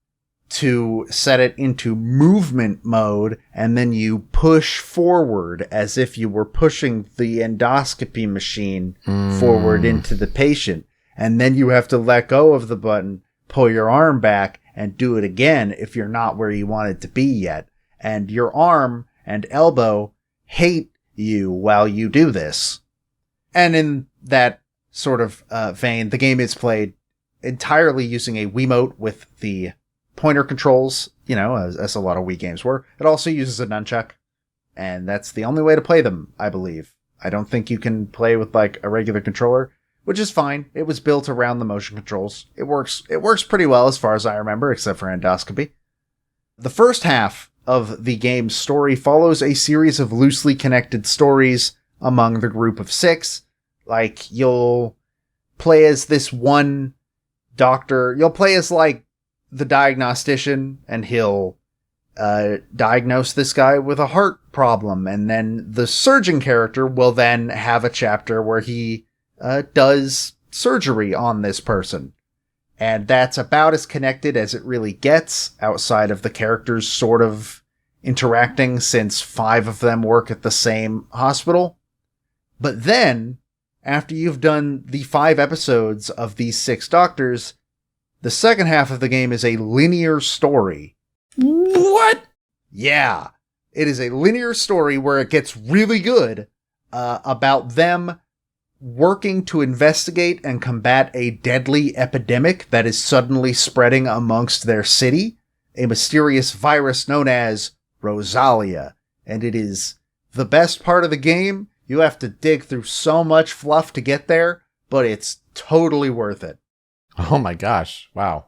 to set it into movement mode, and then you push forward as if you were pushing the endoscopy machine forward into the patient. And then you have to let go of the button, pull your arm back, and do it again if you're not where you want it to be yet. And your arm and elbow hate you while you do this. And in that sort of vein, the game is played entirely using a Wiimote with the pointer controls, as a lot of Wii games were. It also uses a nunchuck, and that's the only way to play them, I believe. I don't think you can play with like a regular controller, which is fine. It was built around the motion controls. It works pretty well as far as I remember, except for endoscopy. The first half of the game's story follows a series of loosely connected stories among the group of 6. Like, you'll play as this one doctor. You'll play as like the diagnostician, and he'll diagnose this guy with a heart problem, and then the surgeon character will then have a chapter where he does surgery on this person. And that's about as connected as it really gets outside of the characters sort of interacting, since 5 of them work at the same hospital. But then, after you've done the 5 episodes of these 6 doctors, the second half of the game is a linear story. What? Yeah. It is a linear story where it gets really good about them working to investigate and combat a deadly epidemic that is suddenly spreading amongst their city, a mysterious virus known as Rosalia. And it is the best part of the game. You have to dig through so much fluff to get there, but it's totally worth it. Oh my gosh. Wow.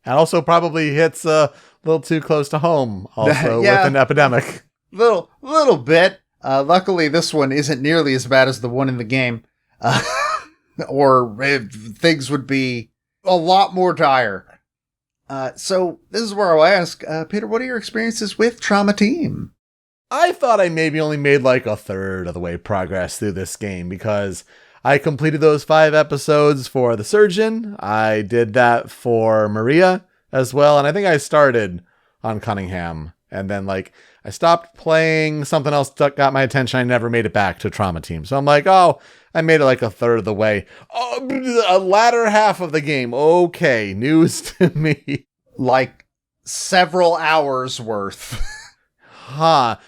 And also probably hits a little too close to home also Yeah. with an epidemic. Little bit. Luckily, this one isn't nearly as bad as the one in the game. Or things would be a lot more dire. So this is where I'll ask, Peter, what are your experiences with Trauma Team? I thought I maybe only made like a third of the way progress through this game because I completed those 5 episodes for the surgeon. I did that for Maria as well. And I think I started on Cunningham and then like I stopped playing. Something else got my attention. I never made it back to Trauma Team. So I'm like, oh, I made it like a third of the way. Oh, a latter half of the game. Okay. News to me. Like several hours worth.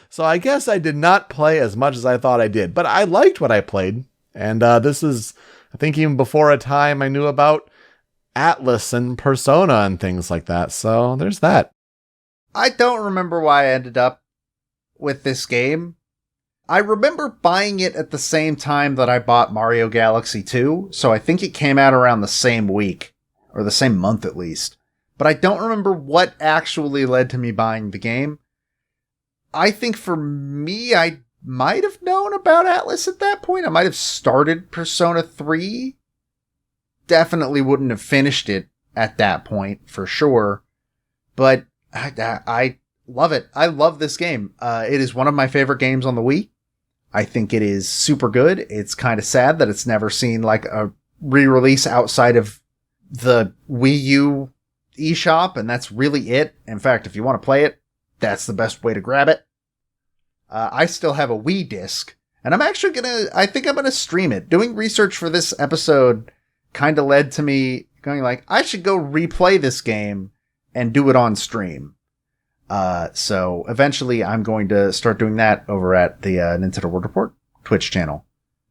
So I guess I did not play as much as I thought I did, but I liked what I played. And this is, I think, even before a time I knew about Atlas and Persona and things like that. So there's that. I don't remember why I ended up with this game. I remember buying it at the same time that I bought Mario Galaxy 2, so I think it came out around the same week, or the same month at least. But I don't remember what actually led to me buying the game. I think for me, I might have known about Atlas at that point. I might have started Persona 3. Definitely wouldn't have finished it at that point, for sure. But I love it. I love this game. It is one of my favorite games on the Wii. I think it is super good. It's kind of sad that it's never seen like a re-release outside of the Wii U eShop, and that's really it. In fact, if you want to play it, that's the best way to grab it. I still have a Wii disc, and I think I'm gonna stream it. Doing research for this episode kind of led to me going like, I should go replay this game and do it on stream. So eventually I'm going to start doing that over at the Nintendo World Report Twitch channel.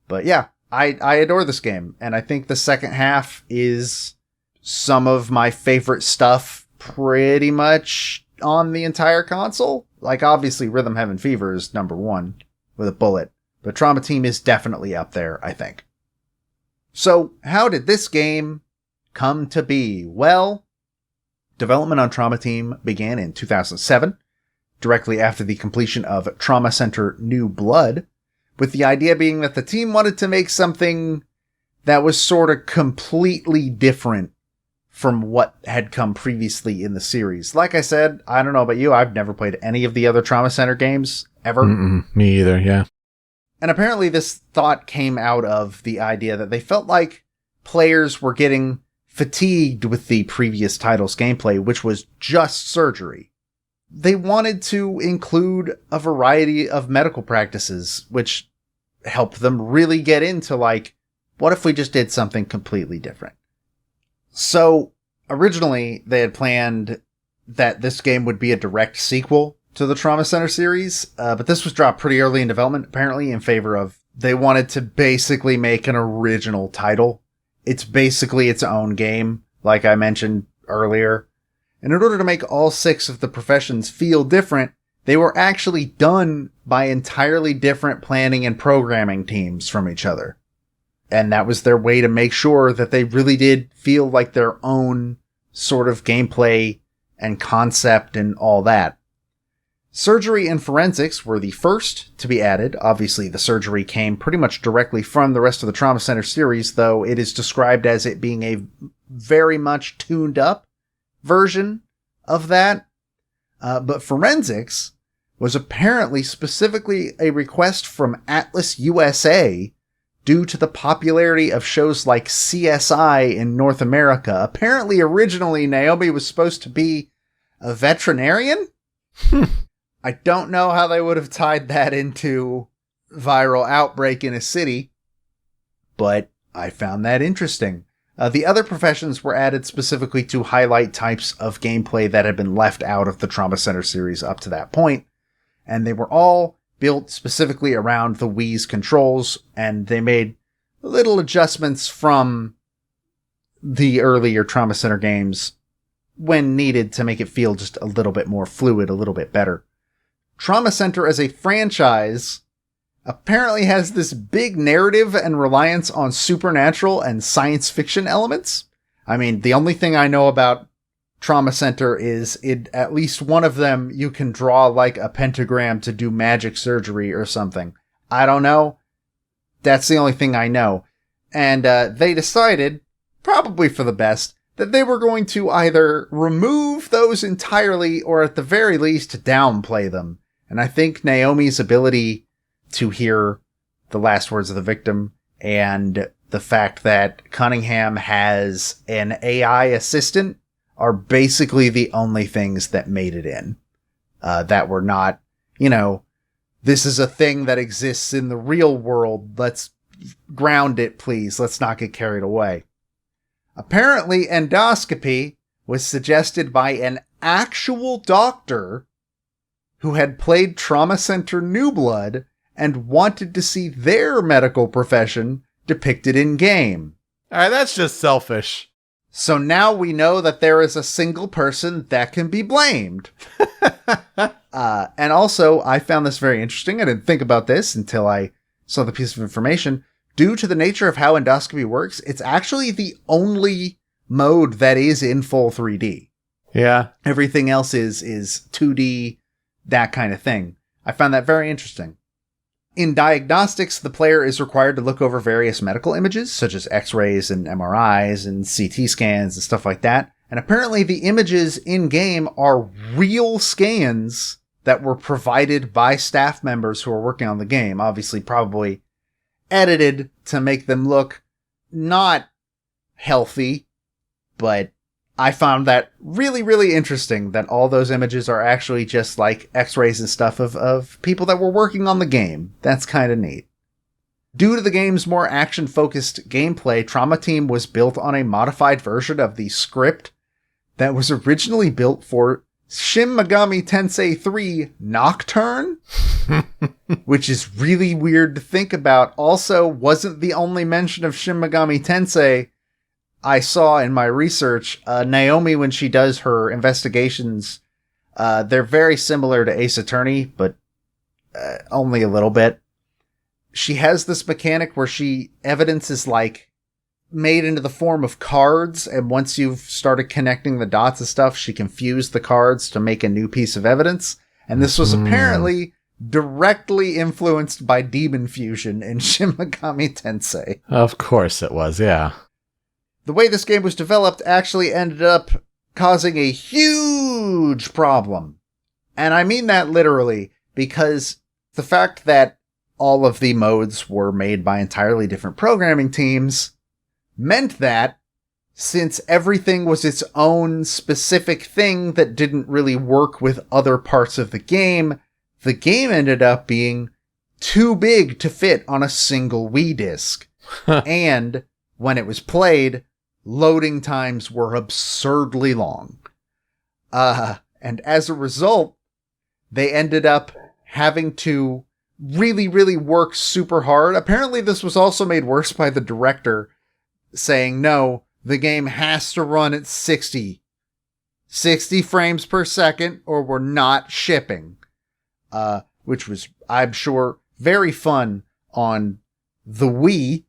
But yeah, I adore this game, and I think the second half is some of my favorite stuff pretty much on the entire console. Like, obviously, Rhythm Heaven Fever is number 1 with a bullet, but Trauma Team is definitely up there, I think. So, how did this game come to be? Well, development on Trauma Team began in 2007, directly after the completion of Trauma Center New Blood, with the idea being that the team wanted to make something that was sort of completely different from what had come previously in the series. Like I said, I don't know about you, I've never played any of the other Trauma Center games, ever. Me either, yeah. And apparently this thought came out of the idea that they felt like players were getting fatigued with the previous title's gameplay, which was just surgery. They wanted to include a variety of medical practices, which helped them really get into like, what if we just did something completely different? So, originally, they had planned that this game would be a direct sequel to the Trauma Center series, but this was dropped pretty early in development, apparently, in favor of, they wanted to basically make an original title. It's basically its own game, like I mentioned earlier. And in order to make all 6 of the professions feel different, they were actually done by entirely different planning and programming teams from each other. And that was their way to make sure that they really did feel like their own sort of gameplay and concept and all that. Surgery and forensics were the first to be added. Obviously, the surgery came pretty much directly from the rest of the Trauma Center series, though it is described as it being a very much tuned up version of that. But forensics was apparently specifically a request from Atlas USA due to the popularity of shows like CSI in North America. Apparently, originally, Naomi was supposed to be a veterinarian. I don't know how they would have tied that into viral outbreak in a city, but I found that interesting. The other professions were added specifically to highlight types of gameplay that had been left out of the Trauma Center series up to that point. and they were all built specifically around the Wii's controls, and they made little adjustments from the earlier Trauma Center games when needed to make it feel just a little bit more fluid, a little bit better. Trauma Center as a franchise apparently has this big narrative and reliance on supernatural and science fiction elements. I mean, the only thing I know about Trauma Center is in at least one of them you can draw like a pentagram to do magic surgery or something. I don't know. That's the only thing I know. And they decided, probably for the best, that they were going to either remove those entirely or at the very least downplay them. And I think Naomi's ability to hear the last words of the victim and the fact that Cunningham has an AI assistant are basically the only things that made it in. That were not, this is a thing that exists in the real world. Let's ground it, please. Let's not get carried away. Apparently, endoscopy was suggested by an actual doctor who had played Trauma Center New Blood and wanted to see their medical profession depicted in game. All right, that's just selfish. So now we know that there is a single person that can be blamed. And also, I found this very interesting. I didn't think about this until I saw the piece of information. Due to the nature of how endoscopy works, it's actually the only mode that is in full 3D. Yeah. Everything else is 2D, that kind of thing. I found that very interesting. In diagnostics, the player is required to look over various medical images, such as x-rays and MRIs and CT scans and stuff like that. And apparently the images in-game are real scans that were provided by staff members who are working on the game. Obviously, probably edited to make them look not healthy, but I found that really, really interesting that all those images are actually just like x-rays and stuff of people that were working on the game. That's kind of neat. Due to the game's more action-focused gameplay, Trauma Team was built on a modified version of the script that was originally built for Shin Megami Tensei 3 Nocturne, which is really weird to think about. Also, wasn't the only mention of Shin Megami Tensei I saw in my research. Naomi, when she does her investigations, they're very similar to Ace Attorney, but only a little bit. She has this mechanic where evidence is like made into the form of cards, and once you've started connecting the dots and stuff, she can fuse the cards to make a new piece of evidence. And this was apparently directly influenced by Demon Fusion in Shin Megami Tensei. Of course it was, yeah. The way this game was developed actually ended up causing a huge problem. And I mean that literally, because the fact that all of the modes were made by entirely different programming teams meant that, since everything was its own specific thing that didn't really work with other parts of the game ended up being too big to fit on a single Wii disc. And when it was played, loading times were absurdly long. And as a result, they ended up having to really, really work super hard. Apparently this was also made worse by the director saying, no, the game has to run at 60 frames per second or we're not shipping. Which was, I'm sure, very fun on the Wii.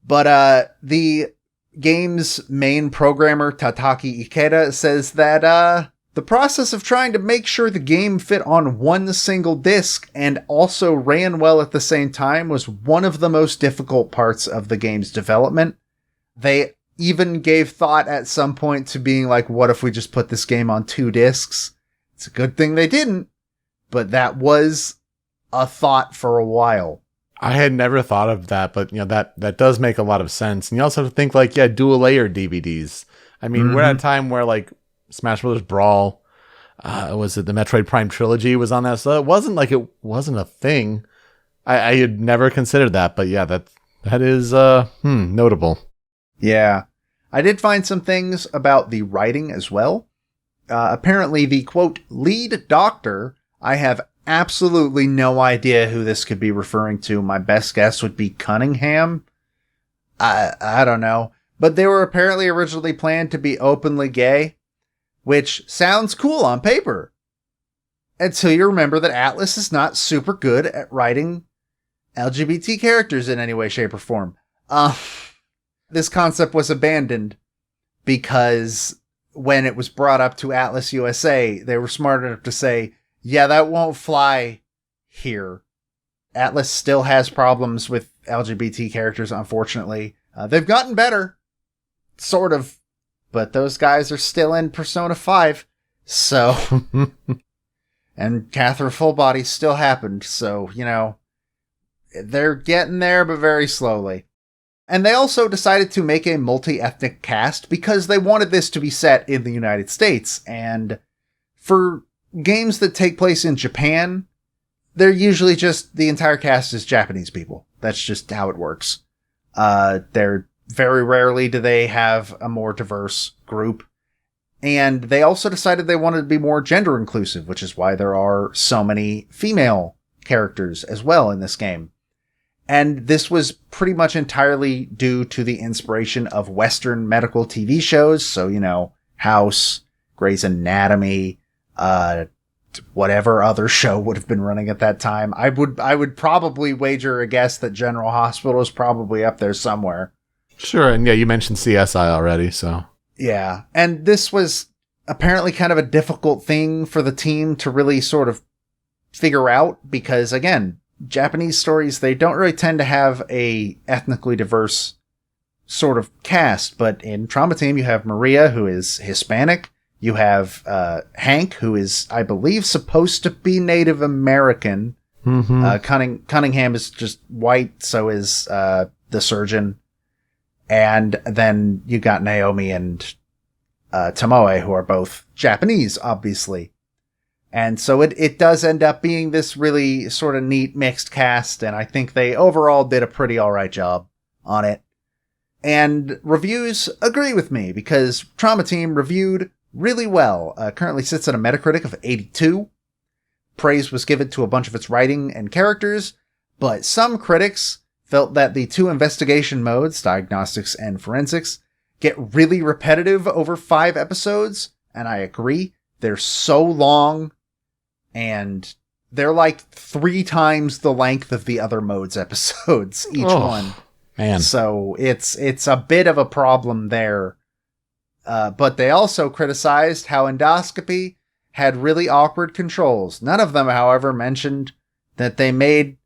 But the game's main programmer, Tataki Ikeda, says that the process of trying to make sure the game fit on one single disc and also ran well at the same time was one of the most difficult parts of the game's development. They even gave thought at some point to being like, what if we just put this game on 2 discs? It's a good thing they didn't, but that was a thought for a while. I had never thought of that, but that does make a lot of sense. And you also have to think like, dual layer DVDs. I mean, we're at a time where like Smash Bros. Brawl, was it the Metroid Prime trilogy was on that? So it wasn't like it wasn't a thing. I had never considered that, but yeah, that is notable. Yeah. I did find some things about the writing as well. Apparently the, quote, lead doctor, I have absolutely no idea who this could be referring to. My best guess would be Cunningham. I don't know. But they were apparently originally planned to be openly gay, which sounds cool on paper. Until you remember that Atlas is not super good at writing LGBT characters in any way, shape, or form. This concept was abandoned because when it was brought up to Atlas USA, they were smart enough to say, yeah, that won't fly here. Atlas still has problems with LGBT characters, unfortunately. They've gotten better, sort of, but those guys are still in Persona 5, so... And Catherine Fullbody still happened, so, you know, they're getting there, but very slowly. And they also decided to make a multi-ethnic cast because they wanted this to be set in the United States, and for games that take place in Japan, they're usually just, the entire cast is Japanese people. That's just how it works. They're very rarely do they have a more diverse group. And they also decided they wanted to be more gender inclusive, which is why there are so many female characters as well in this game. And this was pretty much entirely due to the inspiration of Western medical TV shows. So, you know, House, Grey's Anatomy, whatever other show would have been running at that time. I would probably wager a guess that General Hospital is probably up there somewhere. Sure, and yeah, you mentioned CSI already, so... Yeah, and this was apparently kind of a difficult thing for the team to really sort of figure out because, again, Japanese stories, they don't really tend to have a ethnically diverse sort of cast, but in Trauma Team you have Maria, who is Hispanic. You have Hank, who is, I believe, supposed to be Native American. Mm-hmm. Cunningham is just white, so is the surgeon. And then you got Naomi and Tomoe, who are both Japanese, obviously. And so it does end up being this really sort of neat mixed cast, and I think they overall did a pretty alright job on it. And reviews agree with me, because Trauma Team reviewed really well. Currently sits at a Metacritic of 82. Praise was given to a bunch of its writing and characters, but some critics felt that the two investigation modes, diagnostics and forensics, get really repetitive over 5 episodes, and I agree. They're so long, and they're like 3 times the length of the other modes episodes, each one. Man. So it's a bit of a problem there. But they also criticized how Endoscopy had really awkward controls. None of them, however, mentioned that they made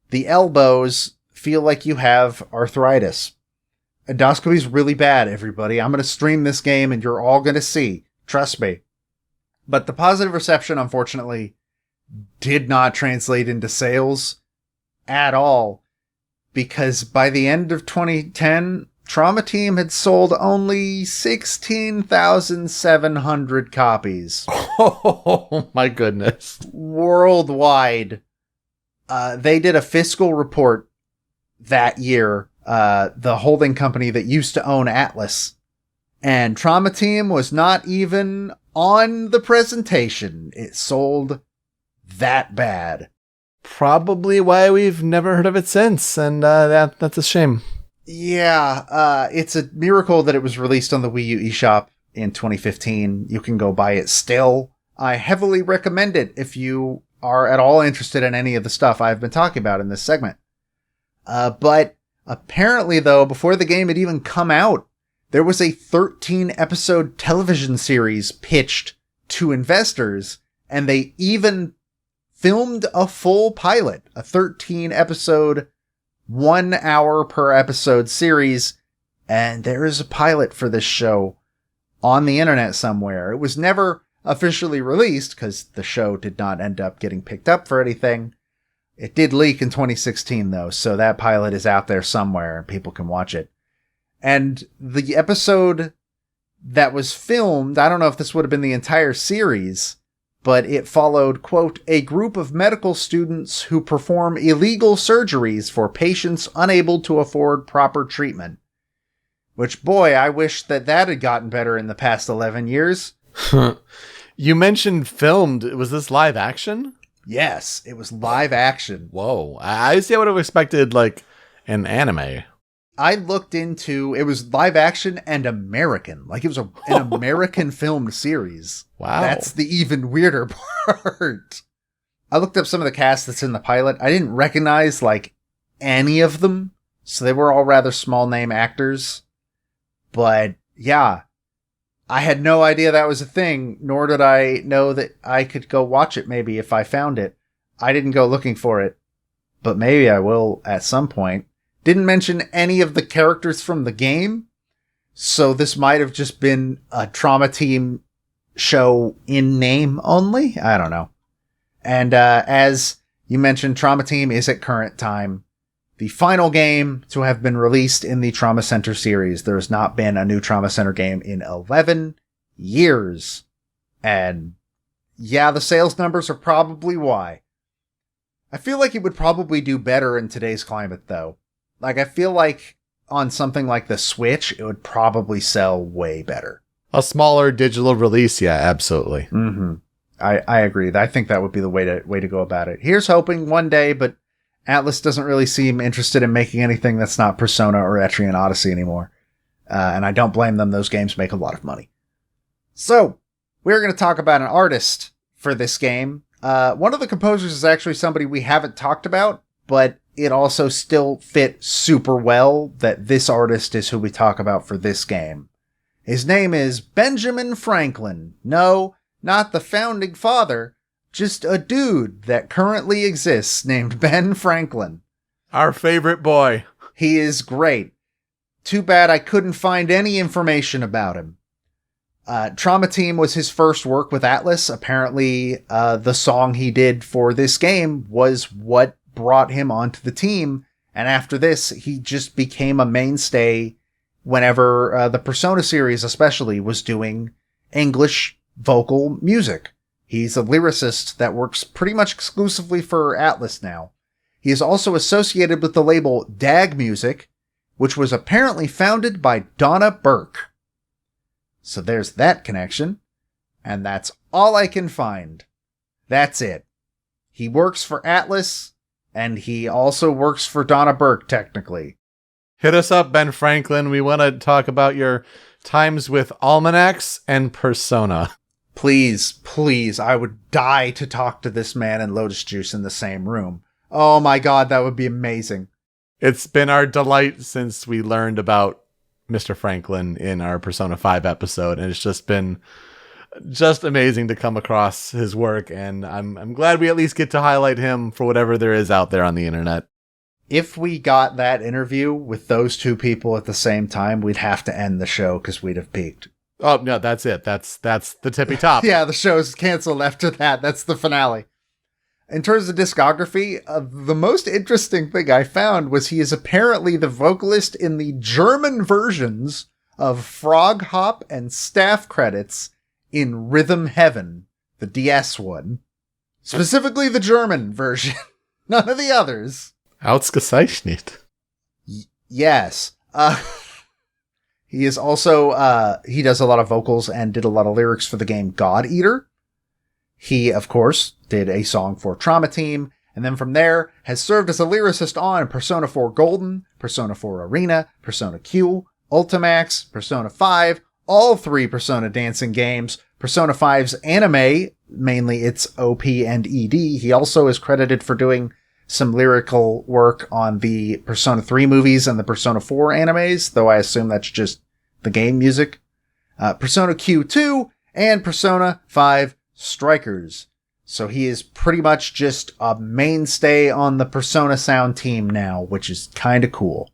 the elbows feel like you have arthritis. Endoscopy's really bad, everybody. I'm going to stream this game and you're all going to see. Trust me. But the positive reception, unfortunately, did not translate into sales at all. Because by the end of 2010, Trauma Team had sold only 16,700 copies. Oh my goodness. Worldwide. They did a fiscal report that year, the holding company that used to own Atlas. And Trauma Team was not even on the presentation. It sold that bad. Probably why we've never heard of it since, and that's a shame. Yeah, it's a miracle that it was released on the Wii U eShop in 2015. You can go buy it still. I heavily recommend it if you are at all interested in any of the stuff I've been talking about in this segment. But apparently, though, before the game had even come out, there was a 13-episode television series pitched to investors, and they even filmed a full pilot, a 13-episode, 1 hour per episode series, and there is a pilot for this show on the internet somewhere. It was never officially released, because the show did not end up getting picked up for anything. It did leak in 2016, though, so that pilot is out there somewhere, and people can watch it. And the episode that was filmed, I don't know if this would have been the entire series, but it followed, quote, a group of medical students who perform illegal surgeries for patients unable to afford proper treatment. Which, boy, I wish that had gotten better in the past 11 years. You mentioned filmed. Was this live action? Yes, it was live action. Whoa. I see. I would have expected, like, an anime. I looked into, it was live action and American. Like, it was an American filmed series. Wow. That's the even weirder part. I looked up some of the cast that's in the pilot. I didn't recognize, like, any of them. So they were all rather small name actors. But, yeah. I had no idea that was a thing, nor did I know that I could go watch it maybe if I found it. I didn't go looking for it, but maybe I will at some point. Didn't mention any of the characters from the game, so this might have just been a Trauma Team show in name only? I don't know. And as you mentioned, Trauma Team is at current time the final game to have been released in the Trauma Center series. There has not been a new Trauma Center game in 11 years. And yeah, the sales numbers are probably why. I feel like it would probably do better in today's climate, though. Like, I feel like on something like the Switch, it would probably sell way better. A smaller digital release, yeah, absolutely. Mm-hmm. I agree. I think that would be the way to go about it. Here's hoping one day, but Atlas doesn't really seem interested in making anything that's not Persona or Etrian Odyssey anymore. And I don't blame them. Those games make a lot of money. So, we're going to talk about an artist for this game. One of the composers is actually somebody we haven't talked about, but it also still fit super well that this artist is who we talk about for this game. His name is Benjamin Franklin. No, not the founding father. Just a dude that currently exists named Ben Franklin. Our favorite boy. He is great. Too bad I couldn't find any information about him. Trauma Team was his first work with Atlas. Apparently, the song he did for this game was what brought him onto the team. And after this, he just became a mainstay whenever the Persona series especially was doing English vocal music. He's a lyricist that works pretty much exclusively for Atlas now. He is also associated with the label DAG Music, which was apparently founded by Donna Burke. So there's that connection, and that's all I can find. That's it. He works for Atlas, and he also works for Donna Burke, technically. Hit us up, Ben Franklin. We want to talk about your times with Almanacs and Persona. Please, please, I would die to talk to this man and Lotus Juice in the same room. Oh my god, that would be amazing. It's been our delight since we learned about Mr. Franklin in our Persona 5 episode, and it's just been just amazing to come across his work, and I'm glad we at least get to highlight him for whatever there is out there on the internet. If we got that interview with those two people at the same time, we'd have to end the show because we'd have peaked. Oh, no, that's it. That's the tippy top. Yeah, the show's canceled after that. That's the finale. In terms of discography, the most interesting thing I found was he is apparently the vocalist in the German versions of Frog Hop and Staff credits in Rhythm Heaven, the DS one. Specifically the German version. None of the others. Ausgezeichnet. Yes. He is also, he does a lot of vocals and did a lot of lyrics for the game God Eater. He, of course, did a song for Trauma Team, and then from there has served as a lyricist on Persona 4 Golden, Persona 4 Arena, Persona Q, Ultimax, Persona 5, all three Persona dancing games, Persona 5's anime, mainly its OP and ED. He also is credited for doing some lyrical work on the Persona 3 movies and the Persona 4 animes, though I assume that's just the game music. Persona Q2 and Persona 5 Strikers. So he is pretty much just a mainstay on the Persona sound team now, which is kind of cool.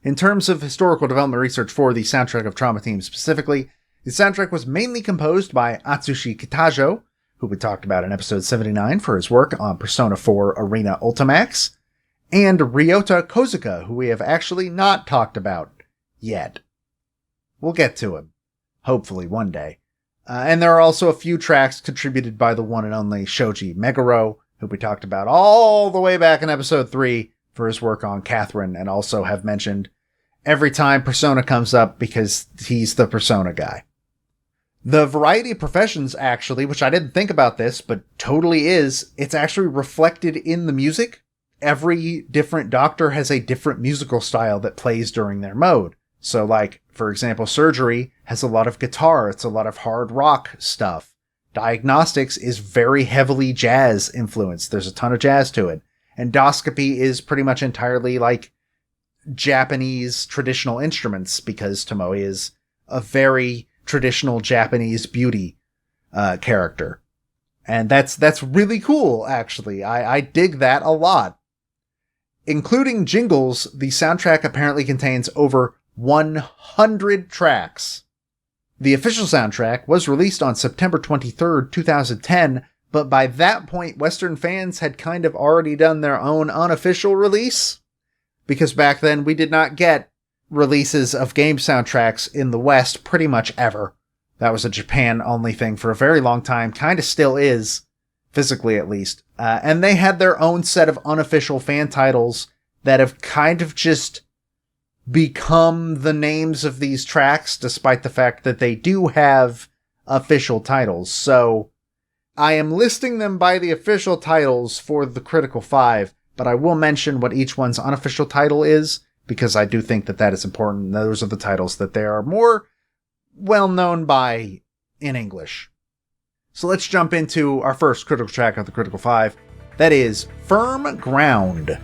In terms of historical development research for the soundtrack of Trauma Team specifically, the soundtrack was mainly composed by Atsushi Kitajo, who we talked about in episode 79 for his work on Persona 4 Arena Ultimax, and Ryota Kozuka, who we have actually not talked about yet. We'll get to him. Hopefully one day. And there are also a few tracks contributed by the one and only Shoji Meguro, who we talked about all the way back in episode 3 for his work on Catherine, and also have mentioned every time Persona comes up because he's the Persona guy. The variety of professions, actually, which I didn't think about this, but totally is, it's actually reflected in the music. Every different doctor has a different musical style that plays during their mode. So, like, for example, surgery has a lot of guitar. It's a lot of hard rock stuff. Diagnostics is very heavily jazz influenced. There's a ton of jazz to it. Endoscopy is pretty much entirely like Japanese traditional instruments because Tomoe is a very traditional Japanese beauty character. And that's really cool, actually. I dig that a lot. Including jingles, the soundtrack apparently contains over 100 tracks. The official soundtrack was released on September 23rd, 2010, but by that point, Western fans had kind of already done their own unofficial release, because back then we did not get releases of game soundtracks in the West pretty much ever. That was a Japan-only thing for a very long time, kind of still is, physically at least. And they had their own set of unofficial fan titles that have kind of just become the names of these tracks, despite the fact that they do have official titles. So I am listing them by the official titles for the Critical 5, but I will mention what each one's unofficial title is, because I do think that is important. Those are the titles that they are more well known by in English. So let's jump into our first critical track of the Critical 5. That is Firm Ground.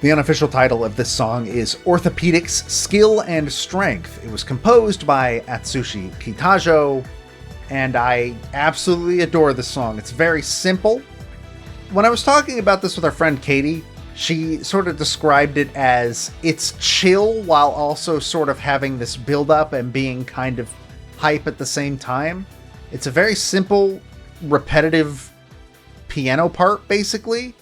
The unofficial title of this song is Orthopedics, Skill and Strength. It was composed by Atsushi Kitajo, and I absolutely adore this song. It's very simple. When I was talking about this with our friend Katie, she sort of described it as it's chill while also sort of having this build-up and being kind of hype at the same time. It's a very simple, repetitive piano part, basically.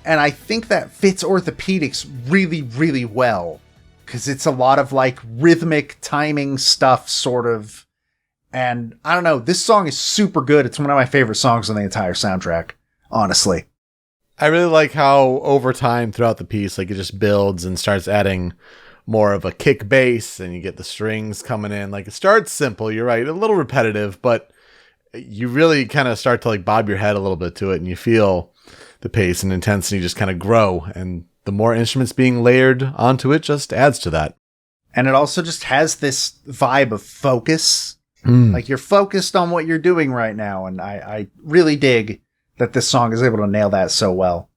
And I think that fits Orthopedics really, really well. Because it's a lot of, like, rhythmic timing stuff, sort of. And, I don't know, this song is super good. It's one of my favorite songs on the entire soundtrack, honestly. I really like how, over time, throughout the piece, like, it just builds and starts adding more of a kick bass, and you get the strings coming in. Like, it starts simple, you're right, a little repetitive, but you really kind of start to, like, bob your head a little bit to it, and you feel the pace and intensity just kind of grow, and the more instruments being layered onto it just adds to that. And it also just has this vibe of focus. Like, you're focused on what you're doing right now, and I really dig that this song is able to nail that so well.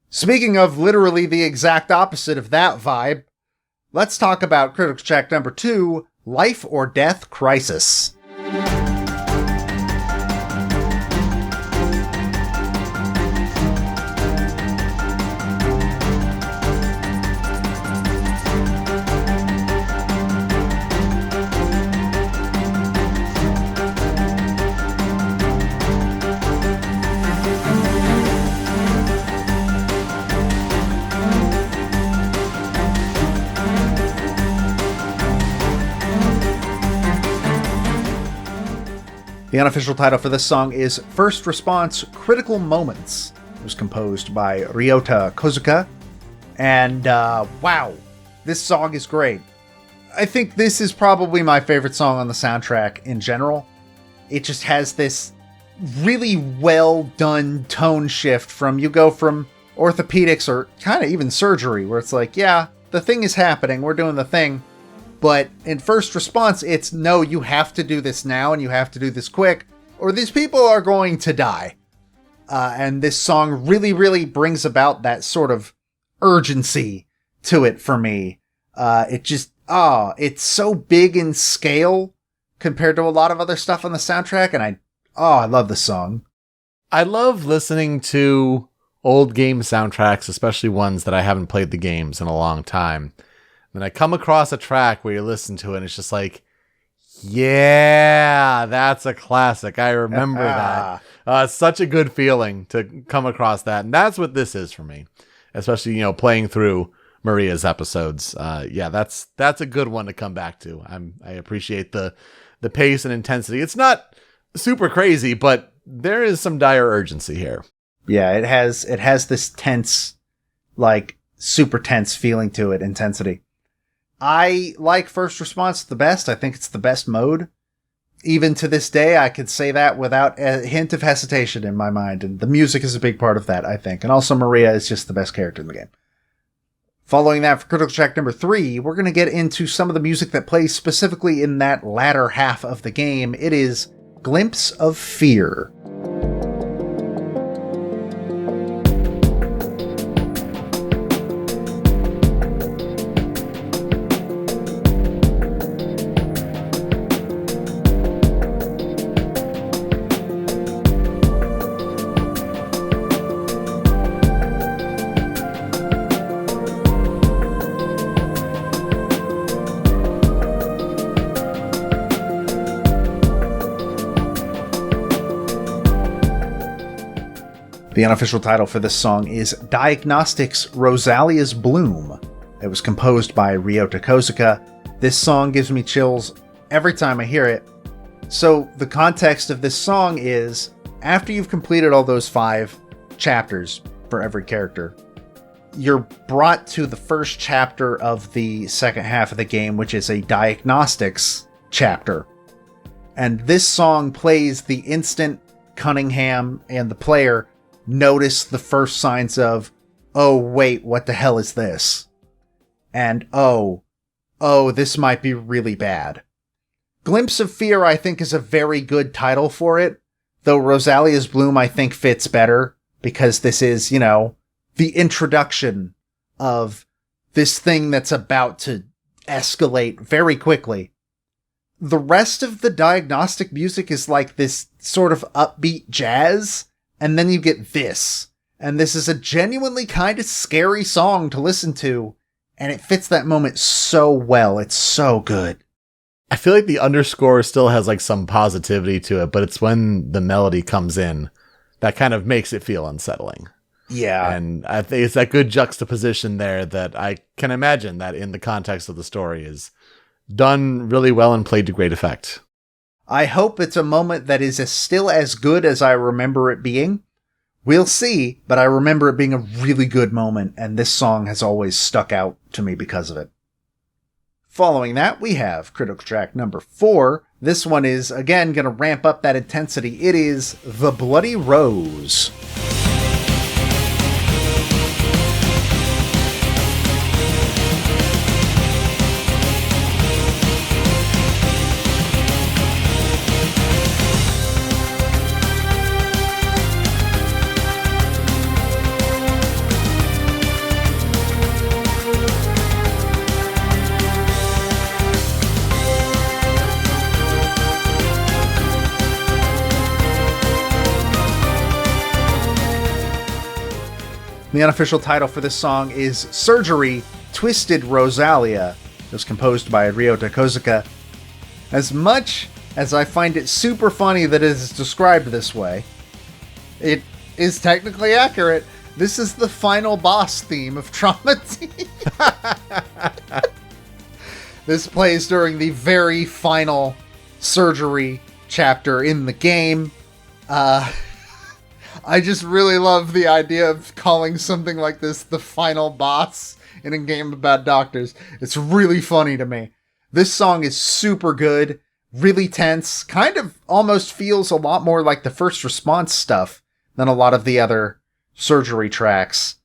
Speaking of literally the exact opposite of that vibe, let's talk about critical track number 2, Life or Death Crisis. The unofficial title for this song is First Response Critical Moments. It was composed by Ryota Kozuka. And, wow, this song is great. I think this is probably my favorite song on the soundtrack in general. It just has this really well done tone shift from, you go from orthopedics or kind of even surgery, where it's like, yeah, the thing is happening, we're doing the thing. But in First Response, it's no, you have to do this now and you have to do this quick, or these people are going to die. And this song really, really brings about that sort of urgency to it for me. It's so big in scale compared to a lot of other stuff on the soundtrack, and I love this song. I love listening to old game soundtracks, especially ones that I haven't played the games in a long time. Then I come across a track where you listen to it and it's just like, Yeah, that's a classic. I remember that. Such a good feeling to come across that. And that's what this is for me, especially, playing through Maria's episodes. That's a good one to come back to. I appreciate the pace and intensity. It's not super crazy, but there is some dire urgency here. Yeah, it has this tense, like super tense feeling to it, intensity. I like First Response the best. I think it's the best mode. Even to this day, I could say that without a hint of hesitation in my mind. And the music is a big part of that, I think. And also Maria is just the best character in the game. Following that, for Critical Track number 3, we're going to get into some of the music that plays specifically in that latter half of the game. It is Glimpse of Fear. The unofficial title for this song is Diagnostics Rosalia's Bloom. It was composed by Ryota Kozuka. This song gives me chills every time I hear it. So the context of this song is, after you've completed all those 5 chapters for every character, you're brought to the first chapter of the second half of the game, which is a diagnostics chapter. And this song plays the instant Cunningham and the player notice the first signs of, oh wait, what the hell is this? And oh, this might be really bad. Glimpse of Fear, I think, is a very good title for it, though Rosalia's Bloom, I think, fits better, because this is, the introduction of this thing that's about to escalate very quickly. The rest of the diagnostic music is like this sort of upbeat jazz, and then you get this. And this is a genuinely kind of scary song to listen to, and it fits that moment so well. It's so good. I feel like the underscore still has like some positivity to it, but it's when the melody comes in that kind of makes it feel unsettling. Yeah. And I think it's that good juxtaposition there that I can imagine that in the context of the story is done really well and played to great effect. I hope it's a moment that is still as good as I remember it being. We'll see, but I remember it being a really good moment, and this song has always stuck out to me because of it. Following that, we have Critical Track number 4. This one is, again, going to ramp up that intensity. It is The Bloody Rose. The unofficial title for this song is Surgery, Twisted Rosalia. It was composed by Ryota Kozuka. As much as I find it super funny that it is described this way, it is technically accurate. This is the final boss theme of Trauma Team. This plays during the very final surgery chapter in the game. I just really love the idea of calling something like this the final boss in a game about doctors. It's really funny to me. This song is super good, really tense, kind of almost feels a lot more like the First Response stuff than a lot of the other surgery tracks.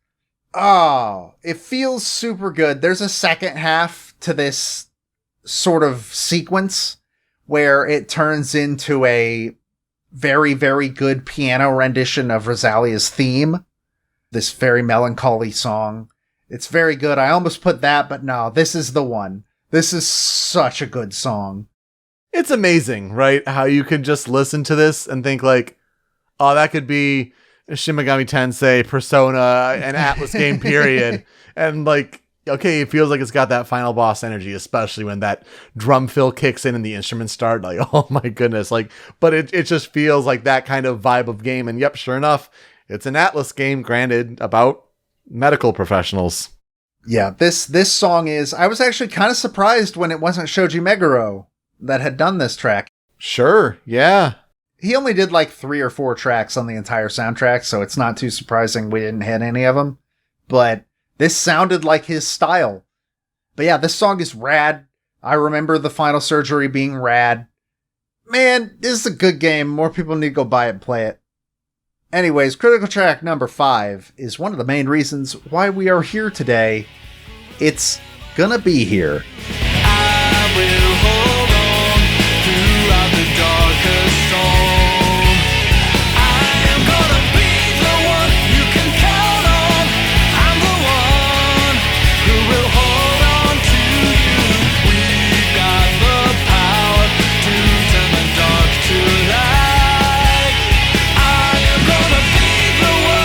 Oh, it feels super good. There's a second half to this sort of sequence where it turns into a very, very good piano rendition of Rosalia's theme. This very melancholy song. It's very good. I almost put that, but no, this is the one. This is such a good song. It's amazing, right? How you can just listen to this and think like, oh, that could be Shin Megami Tensei, Persona, an Atlas game period. And like, okay, it feels like it's got that final boss energy, especially when that drum fill kicks in and the instruments start. Like, oh my goodness. Like, but it just feels like that kind of vibe of game. And yep, sure enough, it's an Atlas game, granted, about medical professionals. Yeah, this song is... I was actually kind of surprised when it wasn't Shoji Meguro that had done this track. Sure, yeah. He only did like 3 or 4 tracks on the entire soundtrack, so it's not too surprising we didn't hit any of them. But this sounded like his style. But yeah, this song is rad. I remember the Final Surgery being rad. Man, this is a good game. More people need to go buy it and play it. Anyways, critical track number 5 is one of the main reasons why we are here today. It's Gonna Be Here. I will hold on throughout the darkest storm. I am gonna be the one you can count on. I'm the one who will hold on to you. We've got the power to turn the dark to light. I am gonna be the one.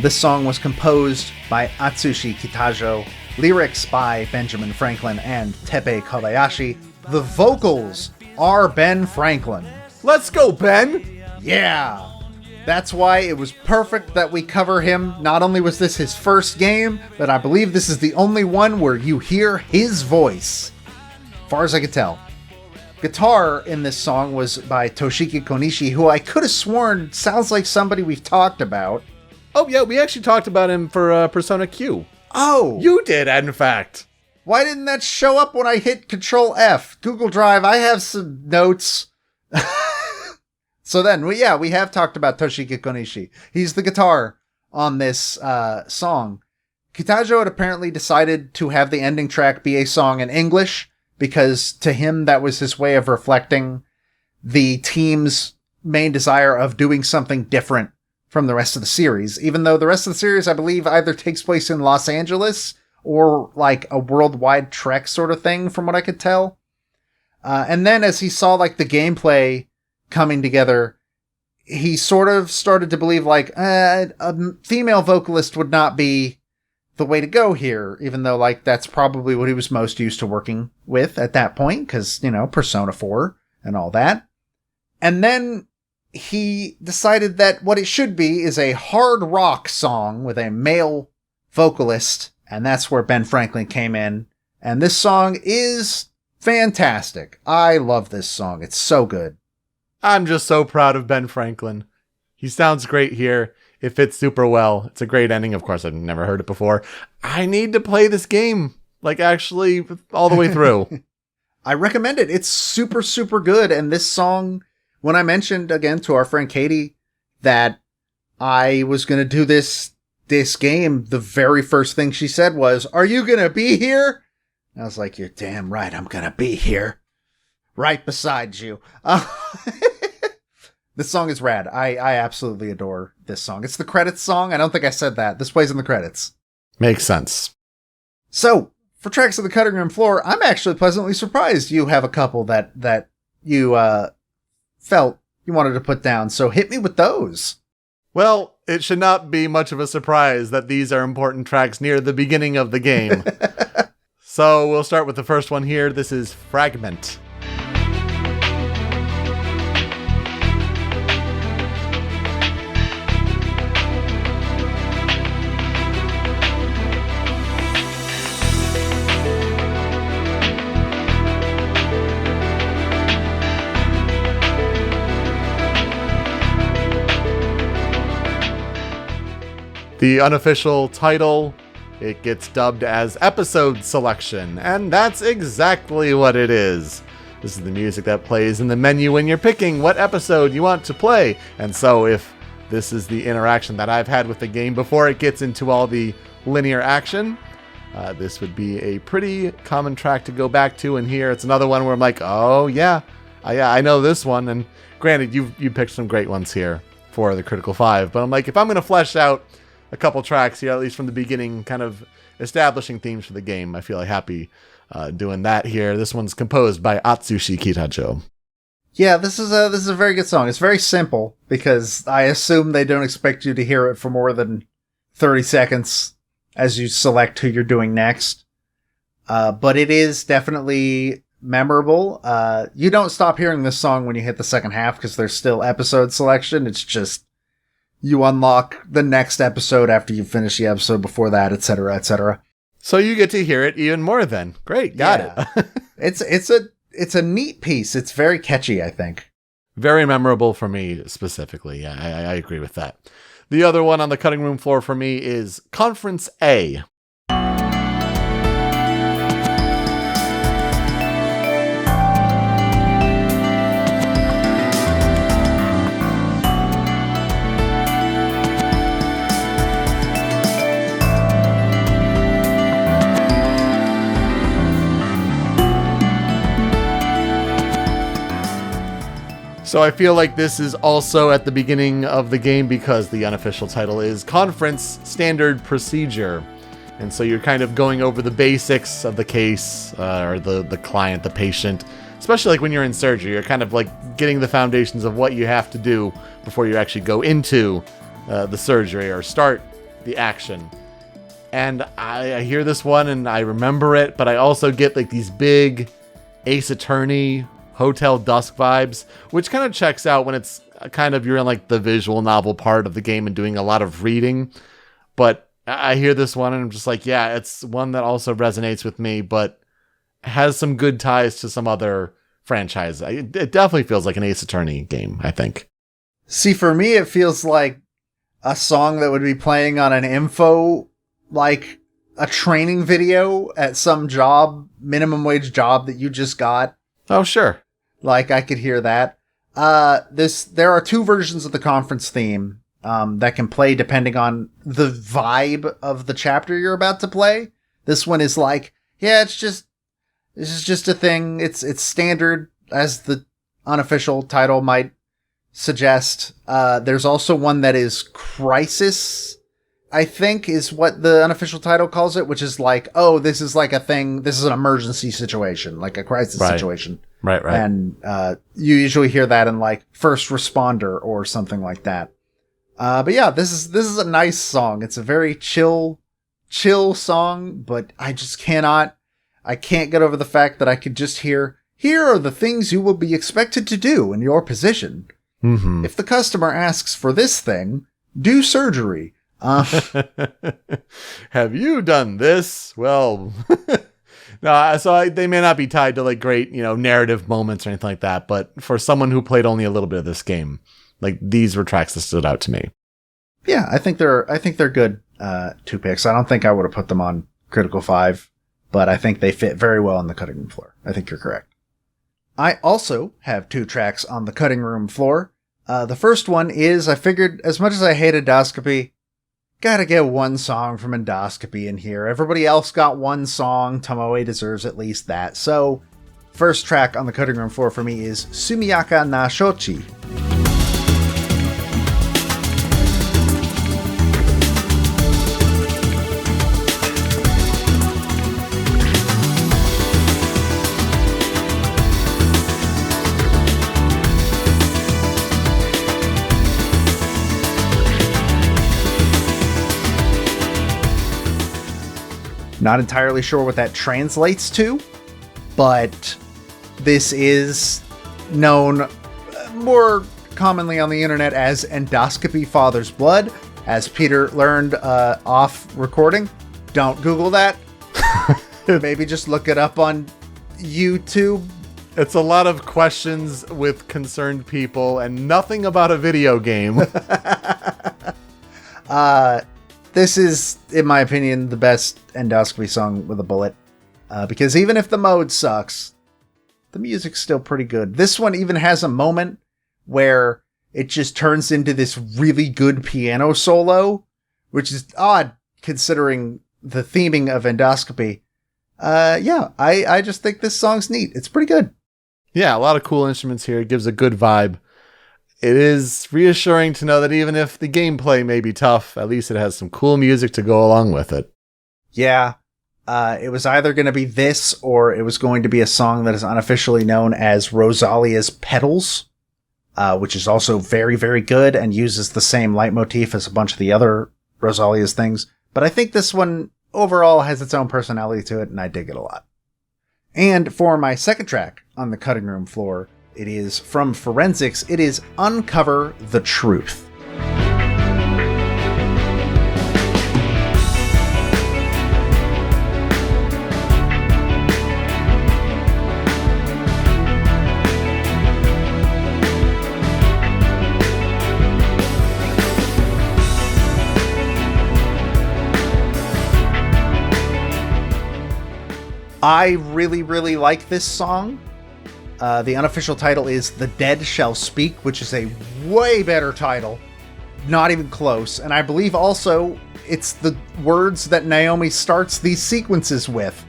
This song was composed by Atsushi Kitajo, lyrics by Benjamin Franklin and Teppei Kobayashi. The vocals are Ben Franklin. Let's go, Ben! Yeah! That's why it was perfect that we cover him. Not only was this his first game, but I believe this is the only one where you hear his voice. As far as I could tell. Guitar in this song was by Toshiki Konishi, who I could have sworn sounds like somebody we've talked about. Oh yeah, we actually talked about him for Persona Q. Oh! You did, in fact. Why didn't that show up when I hit Control F? Google Drive, I have some notes. So then, we have talked about Toshiki Konishi. He's the guitar on this song. Kitajo had apparently decided to have the ending track be a song in English, because to him that was his way of reflecting the team's main desire of doing something different from the rest of the series, even though the rest of the series, I believe, either takes place in Los Angeles or like a worldwide trek sort of thing, from what I could tell. And then as he saw like the gameplay coming together, he sort of started to believe like a female vocalist would not be the way to go here, even though like that's probably what he was most used to working with at that point, because, you know, Persona 4 and all that. And then he decided that what it should be is a hard rock song with a male vocalist, and that's where Ben Franklin came in. And this song is fantastic. I love this song. It's so good. I'm just so proud of Ben Franklin. He sounds great here. It fits super well. It's a great ending. Of course, I've never heard it before. I need to play this game, like actually all the way through. I recommend it. It's super, super good. And this song, when I mentioned again to our friend Katie that I was going to do this game, the very first thing she said was, "Are you going to be here?" And I was like, "You're damn right. I'm going to be here. Right beside you." This song is rad. I absolutely adore this song. It's the credits song. I don't think I said that. This plays in the credits. Makes sense. So, for tracks of the cutting room floor, I'm actually pleasantly surprised you have a couple that you felt you wanted to put down. So hit me with those. Well, it should not be much of a surprise that these are important tracks near the beginning of the game. So we'll start with the first one here. This is Fragment. The unofficial title, it gets dubbed as Episode Selection, and that's exactly what it is. This is the music that plays in the menu when you're picking what episode you want to play. And so if this is the interaction that I've had with the game before it gets into all the linear action, this would be a pretty common track to go back to. And here it's another one where I'm like, oh yeah, I know this one. And granted, you picked some great ones here for the Critical 5, but I'm like, if I'm going to flesh out a couple tracks here, at least from the beginning, kind of establishing themes for the game, I feel like happy doing that here. This one's composed by Atsushi Kitajo. Yeah, this is a very good song. It's very simple because I assume they don't expect you to hear it for more than 30 seconds as you select who you're doing next. But it is definitely memorable. You don't stop hearing this song when you hit the second half because there's still episode selection. It's just you unlock the next episode after you finish the episode before that, etc., etc. So you get to hear it even more then. Great, got it. It's a neat piece. It's very catchy, I think. Very memorable for me specifically. Yeah, I agree with that. The other one on the cutting room floor for me is Conference A. So I feel like this is also at the beginning of the game because the unofficial title is Conference Standard Procedure. And so you're kind of going over the basics of the case, or the client, the patient, especially like when you're in surgery. You're kind of like getting the foundations of what you have to do before you actually go into the surgery or start the action. And I hear this one and I remember it, but I also get like these big Ace Attorney Hotel Dusk vibes, which kind of checks out when it's kind of you're in like the visual novel part of the game and doing a lot of reading. But I hear this one and I'm just like, yeah, it's one that also resonates with me, but has some good ties to some other franchise. It definitely feels like an Ace Attorney game, I think. See, for me, it feels like a song that would be playing on an info, like a training video at some job, minimum wage job that you just got. Oh, sure. Like, I could hear that. There are two versions of the conference theme, that can play depending on the vibe of the chapter you're about to play. This one is like, yeah, this is just a thing. It's standard, as the unofficial title might suggest. There's also one that is Crisis, I think is what the unofficial title calls it, which is like, oh, this is like a thing. This is an emergency situation, like a crisis situation. Right. And you usually hear that in like First Responder or something like that. But yeah, this is a nice song. It's a very chill song, but I can't get over the fact that I could just hear, here are the things you will be expected to do in your position. Mm-hmm. If the customer asks for this thing, do surgery. Have you done this? Well, no, so they may not be tied to like great, narrative moments or anything like that. But for someone who played only a little bit of this game, like these were tracks that stood out to me. Yeah, I think they're good two picks. I don't think I would have put them on Critical 5, but I think they fit very well on the cutting room floor. I think you're correct. I also have two tracks on the cutting room floor. The first one is, I figured, as much as I hate Endoscopy, gotta get one song from Endoscopy in here. Everybody else got one song. Tomoe deserves at least that. So, first track on the cutting room floor for me is Sumiyaka na Shochi. Not entirely sure what that translates to, but this is known more commonly on the internet as Endoscopy Father's Blood, as Peter learned off recording. Don't Google that. Maybe just look it up on YouTube. It's a lot of questions with concerned people and nothing about a video game. This is, in my opinion, the best Endoscopy song with a bullet. Because even if the mode sucks, the music's still pretty good. This one even has a moment where it just turns into this really good piano solo, which is odd considering the theming of Endoscopy. I just think this song's neat. It's pretty good. Yeah, a lot of cool instruments here. It gives a good vibe. It is reassuring to know that even if the gameplay may be tough, at least it has some cool music to go along with it. Yeah. It was either going to be this or it was going to be a song that is unofficially known as Rosalia's Petals, which is also very, very good and uses the same leitmotif as a bunch of the other Rosalia's things. But I think this one overall has its own personality to it, and I dig it a lot. And for my second track on the cutting room floor, it is from Forensics. It is Uncover the Truth. I really, really like this song. The unofficial title is The Dead Shall Speak, which is a way better title. Not even close. And I believe also it's the words that Naomi starts these sequences with.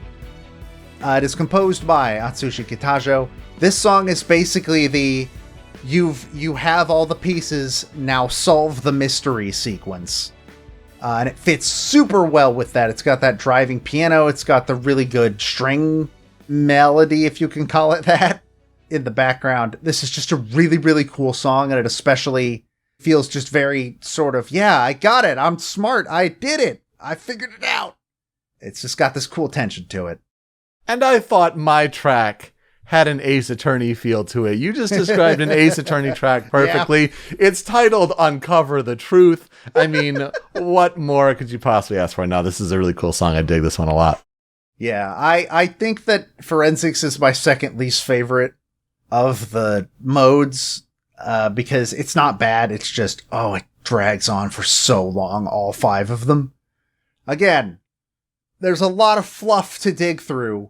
It is composed by Atsushi Kitajo. This song is basically the you have all the pieces, now solve the mystery sequence. And it fits super well with that. It's got that driving piano. It's got the really good string melody, if you can call it that, in the background. This is just a really, really cool song. And it especially feels just very sort of, yeah, I got it. I'm smart. I did it. I figured it out. It's just got this cool tension to it. And I thought my track had an Ace Attorney feel to it. You just described an Ace Attorney track perfectly. Yeah. It's titled Uncover the Truth. I mean, what more could you possibly ask for? Now, this is a really cool song. I dig this one a lot. Yeah, I think that Forensics is my second least favorite of the modes, because it's not bad. It's just, it drags on for so long, all 5 of them. Again, there's a lot of fluff to dig through.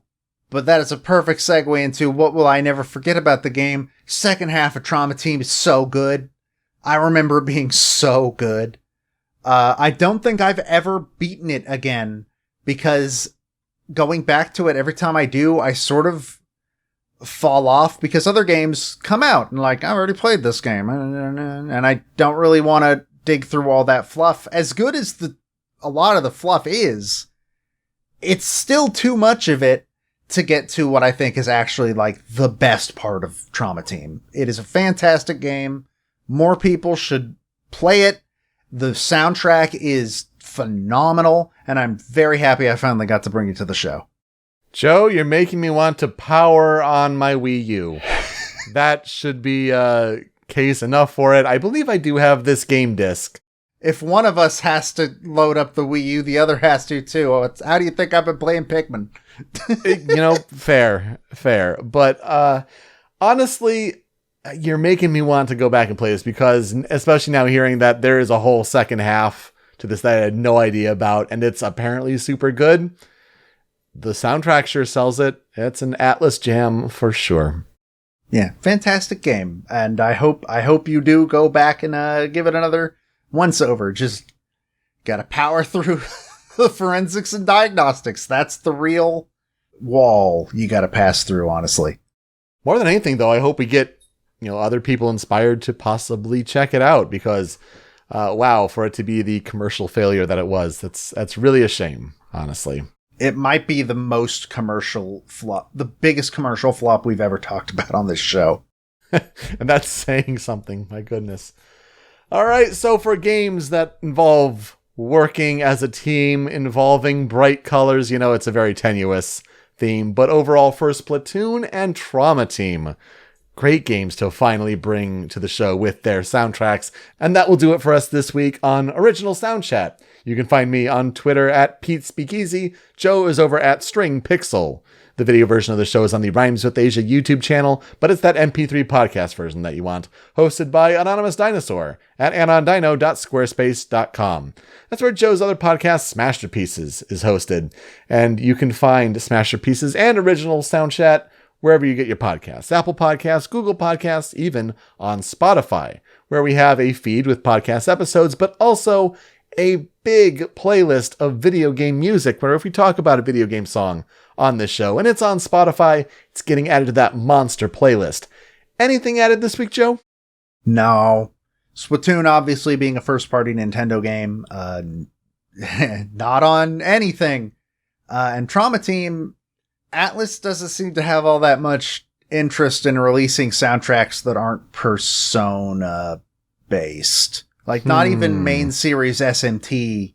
But that is a perfect segue into what will I never forget about the game. Second half of Trauma Team is so good. I remember it being so good. I don't think I've ever beaten it again, because going back to it every time I do, I sort of fall off because other games come out and like, I've already played this game and I don't really want to dig through all that fluff. As good as a lot of the fluff is, it's still too much of it to get to what I think is actually like the best part of Trauma Team. It is a fantastic game. More people should play it. The soundtrack is phenomenal, and I'm very happy I finally got to bring it to the show. Joe, you're making me want to power on my Wii U. That should be case enough for it. I believe I do have this game disc. If one of us has to load up the Wii U, the other has to too. How do you think I've been playing Pikmin? Fair. But honestly, you're making me want to go back and play this, because especially now hearing that there is a whole second half to this that I had no idea about, and it's apparently super good. The soundtrack sure sells it. It's an Atlas jam for sure. Yeah, fantastic game. And I hope you do go back and give it another once over. Just gotta power through the forensics and diagnostics. That's the real wall you gotta pass through, honestly. More than anything, though, I hope we get other people inspired to possibly check it out, because wow, for it to be the commercial failure that it was, that's really a shame, honestly. It might be the most commercial flop, the biggest commercial flop we've ever talked about on this show. And that's saying something, my goodness. All right, so for games that involve working as a team, involving bright colors, it's a very tenuous theme, but overall for Splatoon and Trauma Team, great games to finally bring to the show with their soundtracks. And that will do it for us this week on Original Soundchat. You can find me on Twitter at Pete Speakeasy. Joe is over at String Pixel. The video version of the show is on the Rhymes with Asia YouTube channel, but it's that MP3 podcast version that you want, hosted by Anonymous Dinosaur at anondino.squarespace.com. That's where Joe's other podcast, Smasherpieces, is hosted. And you can find Smasherpieces and Original Soundchat wherever you get your podcasts. Apple Podcasts, Google Podcasts, even on Spotify, where we have a feed with podcast episodes, but also a big playlist of video game music, where if we talk about a video game song on this show and it's on Spotify, it's getting added to that monster playlist. Anything added this week, Joe? No. Splatoon obviously being a first-party Nintendo game, not on anything. And Trauma Team, Atlas doesn't seem to have all that much interest in releasing soundtracks that aren't Persona based. Like, not even main series SMT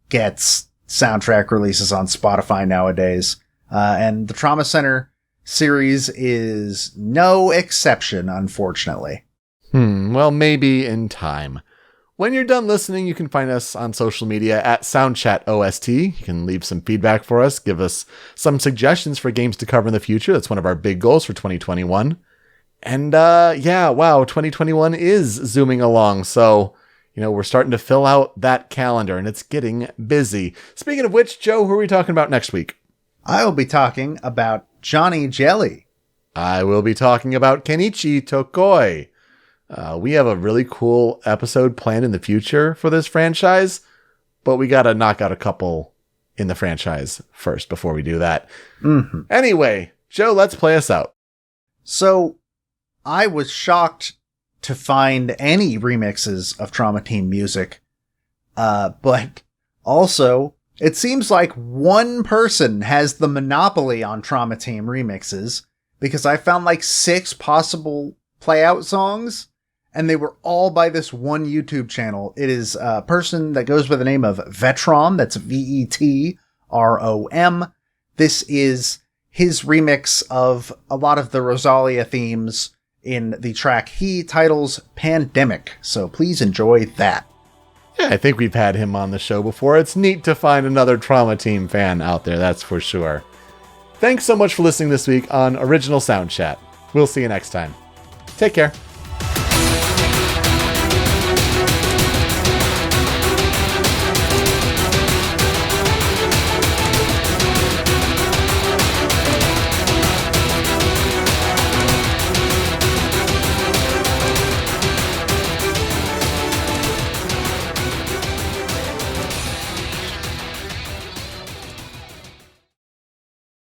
gets soundtrack releases on Spotify nowadays. And the Trauma Center series is no exception, unfortunately. Well, maybe in time. When you're done listening, you can find us on social media at Soundchat OST. You can leave some feedback for us, give us some suggestions for games to cover in the future. That's one of our big goals for 2021. And wow, 2021 is zooming along. So, we're starting to fill out that calendar and it's getting busy. Speaking of which, Joe, who are we talking about next week? I will be talking about Johnny Jelly. I will be talking about Kenichi Tokoi. We have a really cool episode planned in the future for this franchise, but we got to knock out a couple in the franchise first before we do that. Mm-hmm. Anyway, Joe, let's play us out. So, I was shocked to find any remixes of Trauma Team music, but also, it seems like one person has the monopoly on Trauma Team remixes, because I found like 6 possible playout songs, and they were all by this one YouTube channel. It is a person that goes by the name of Vetrom. That's Vetrom. This is his remix of a lot of the Rosalia themes in the track he titles Pandemic. So please enjoy that. Yeah, I think we've had him on the show before. It's neat to find another Trauma Team fan out there, that's for sure. Thanks so much for listening this week on Original Sound Chat. We'll see you next time. Take care.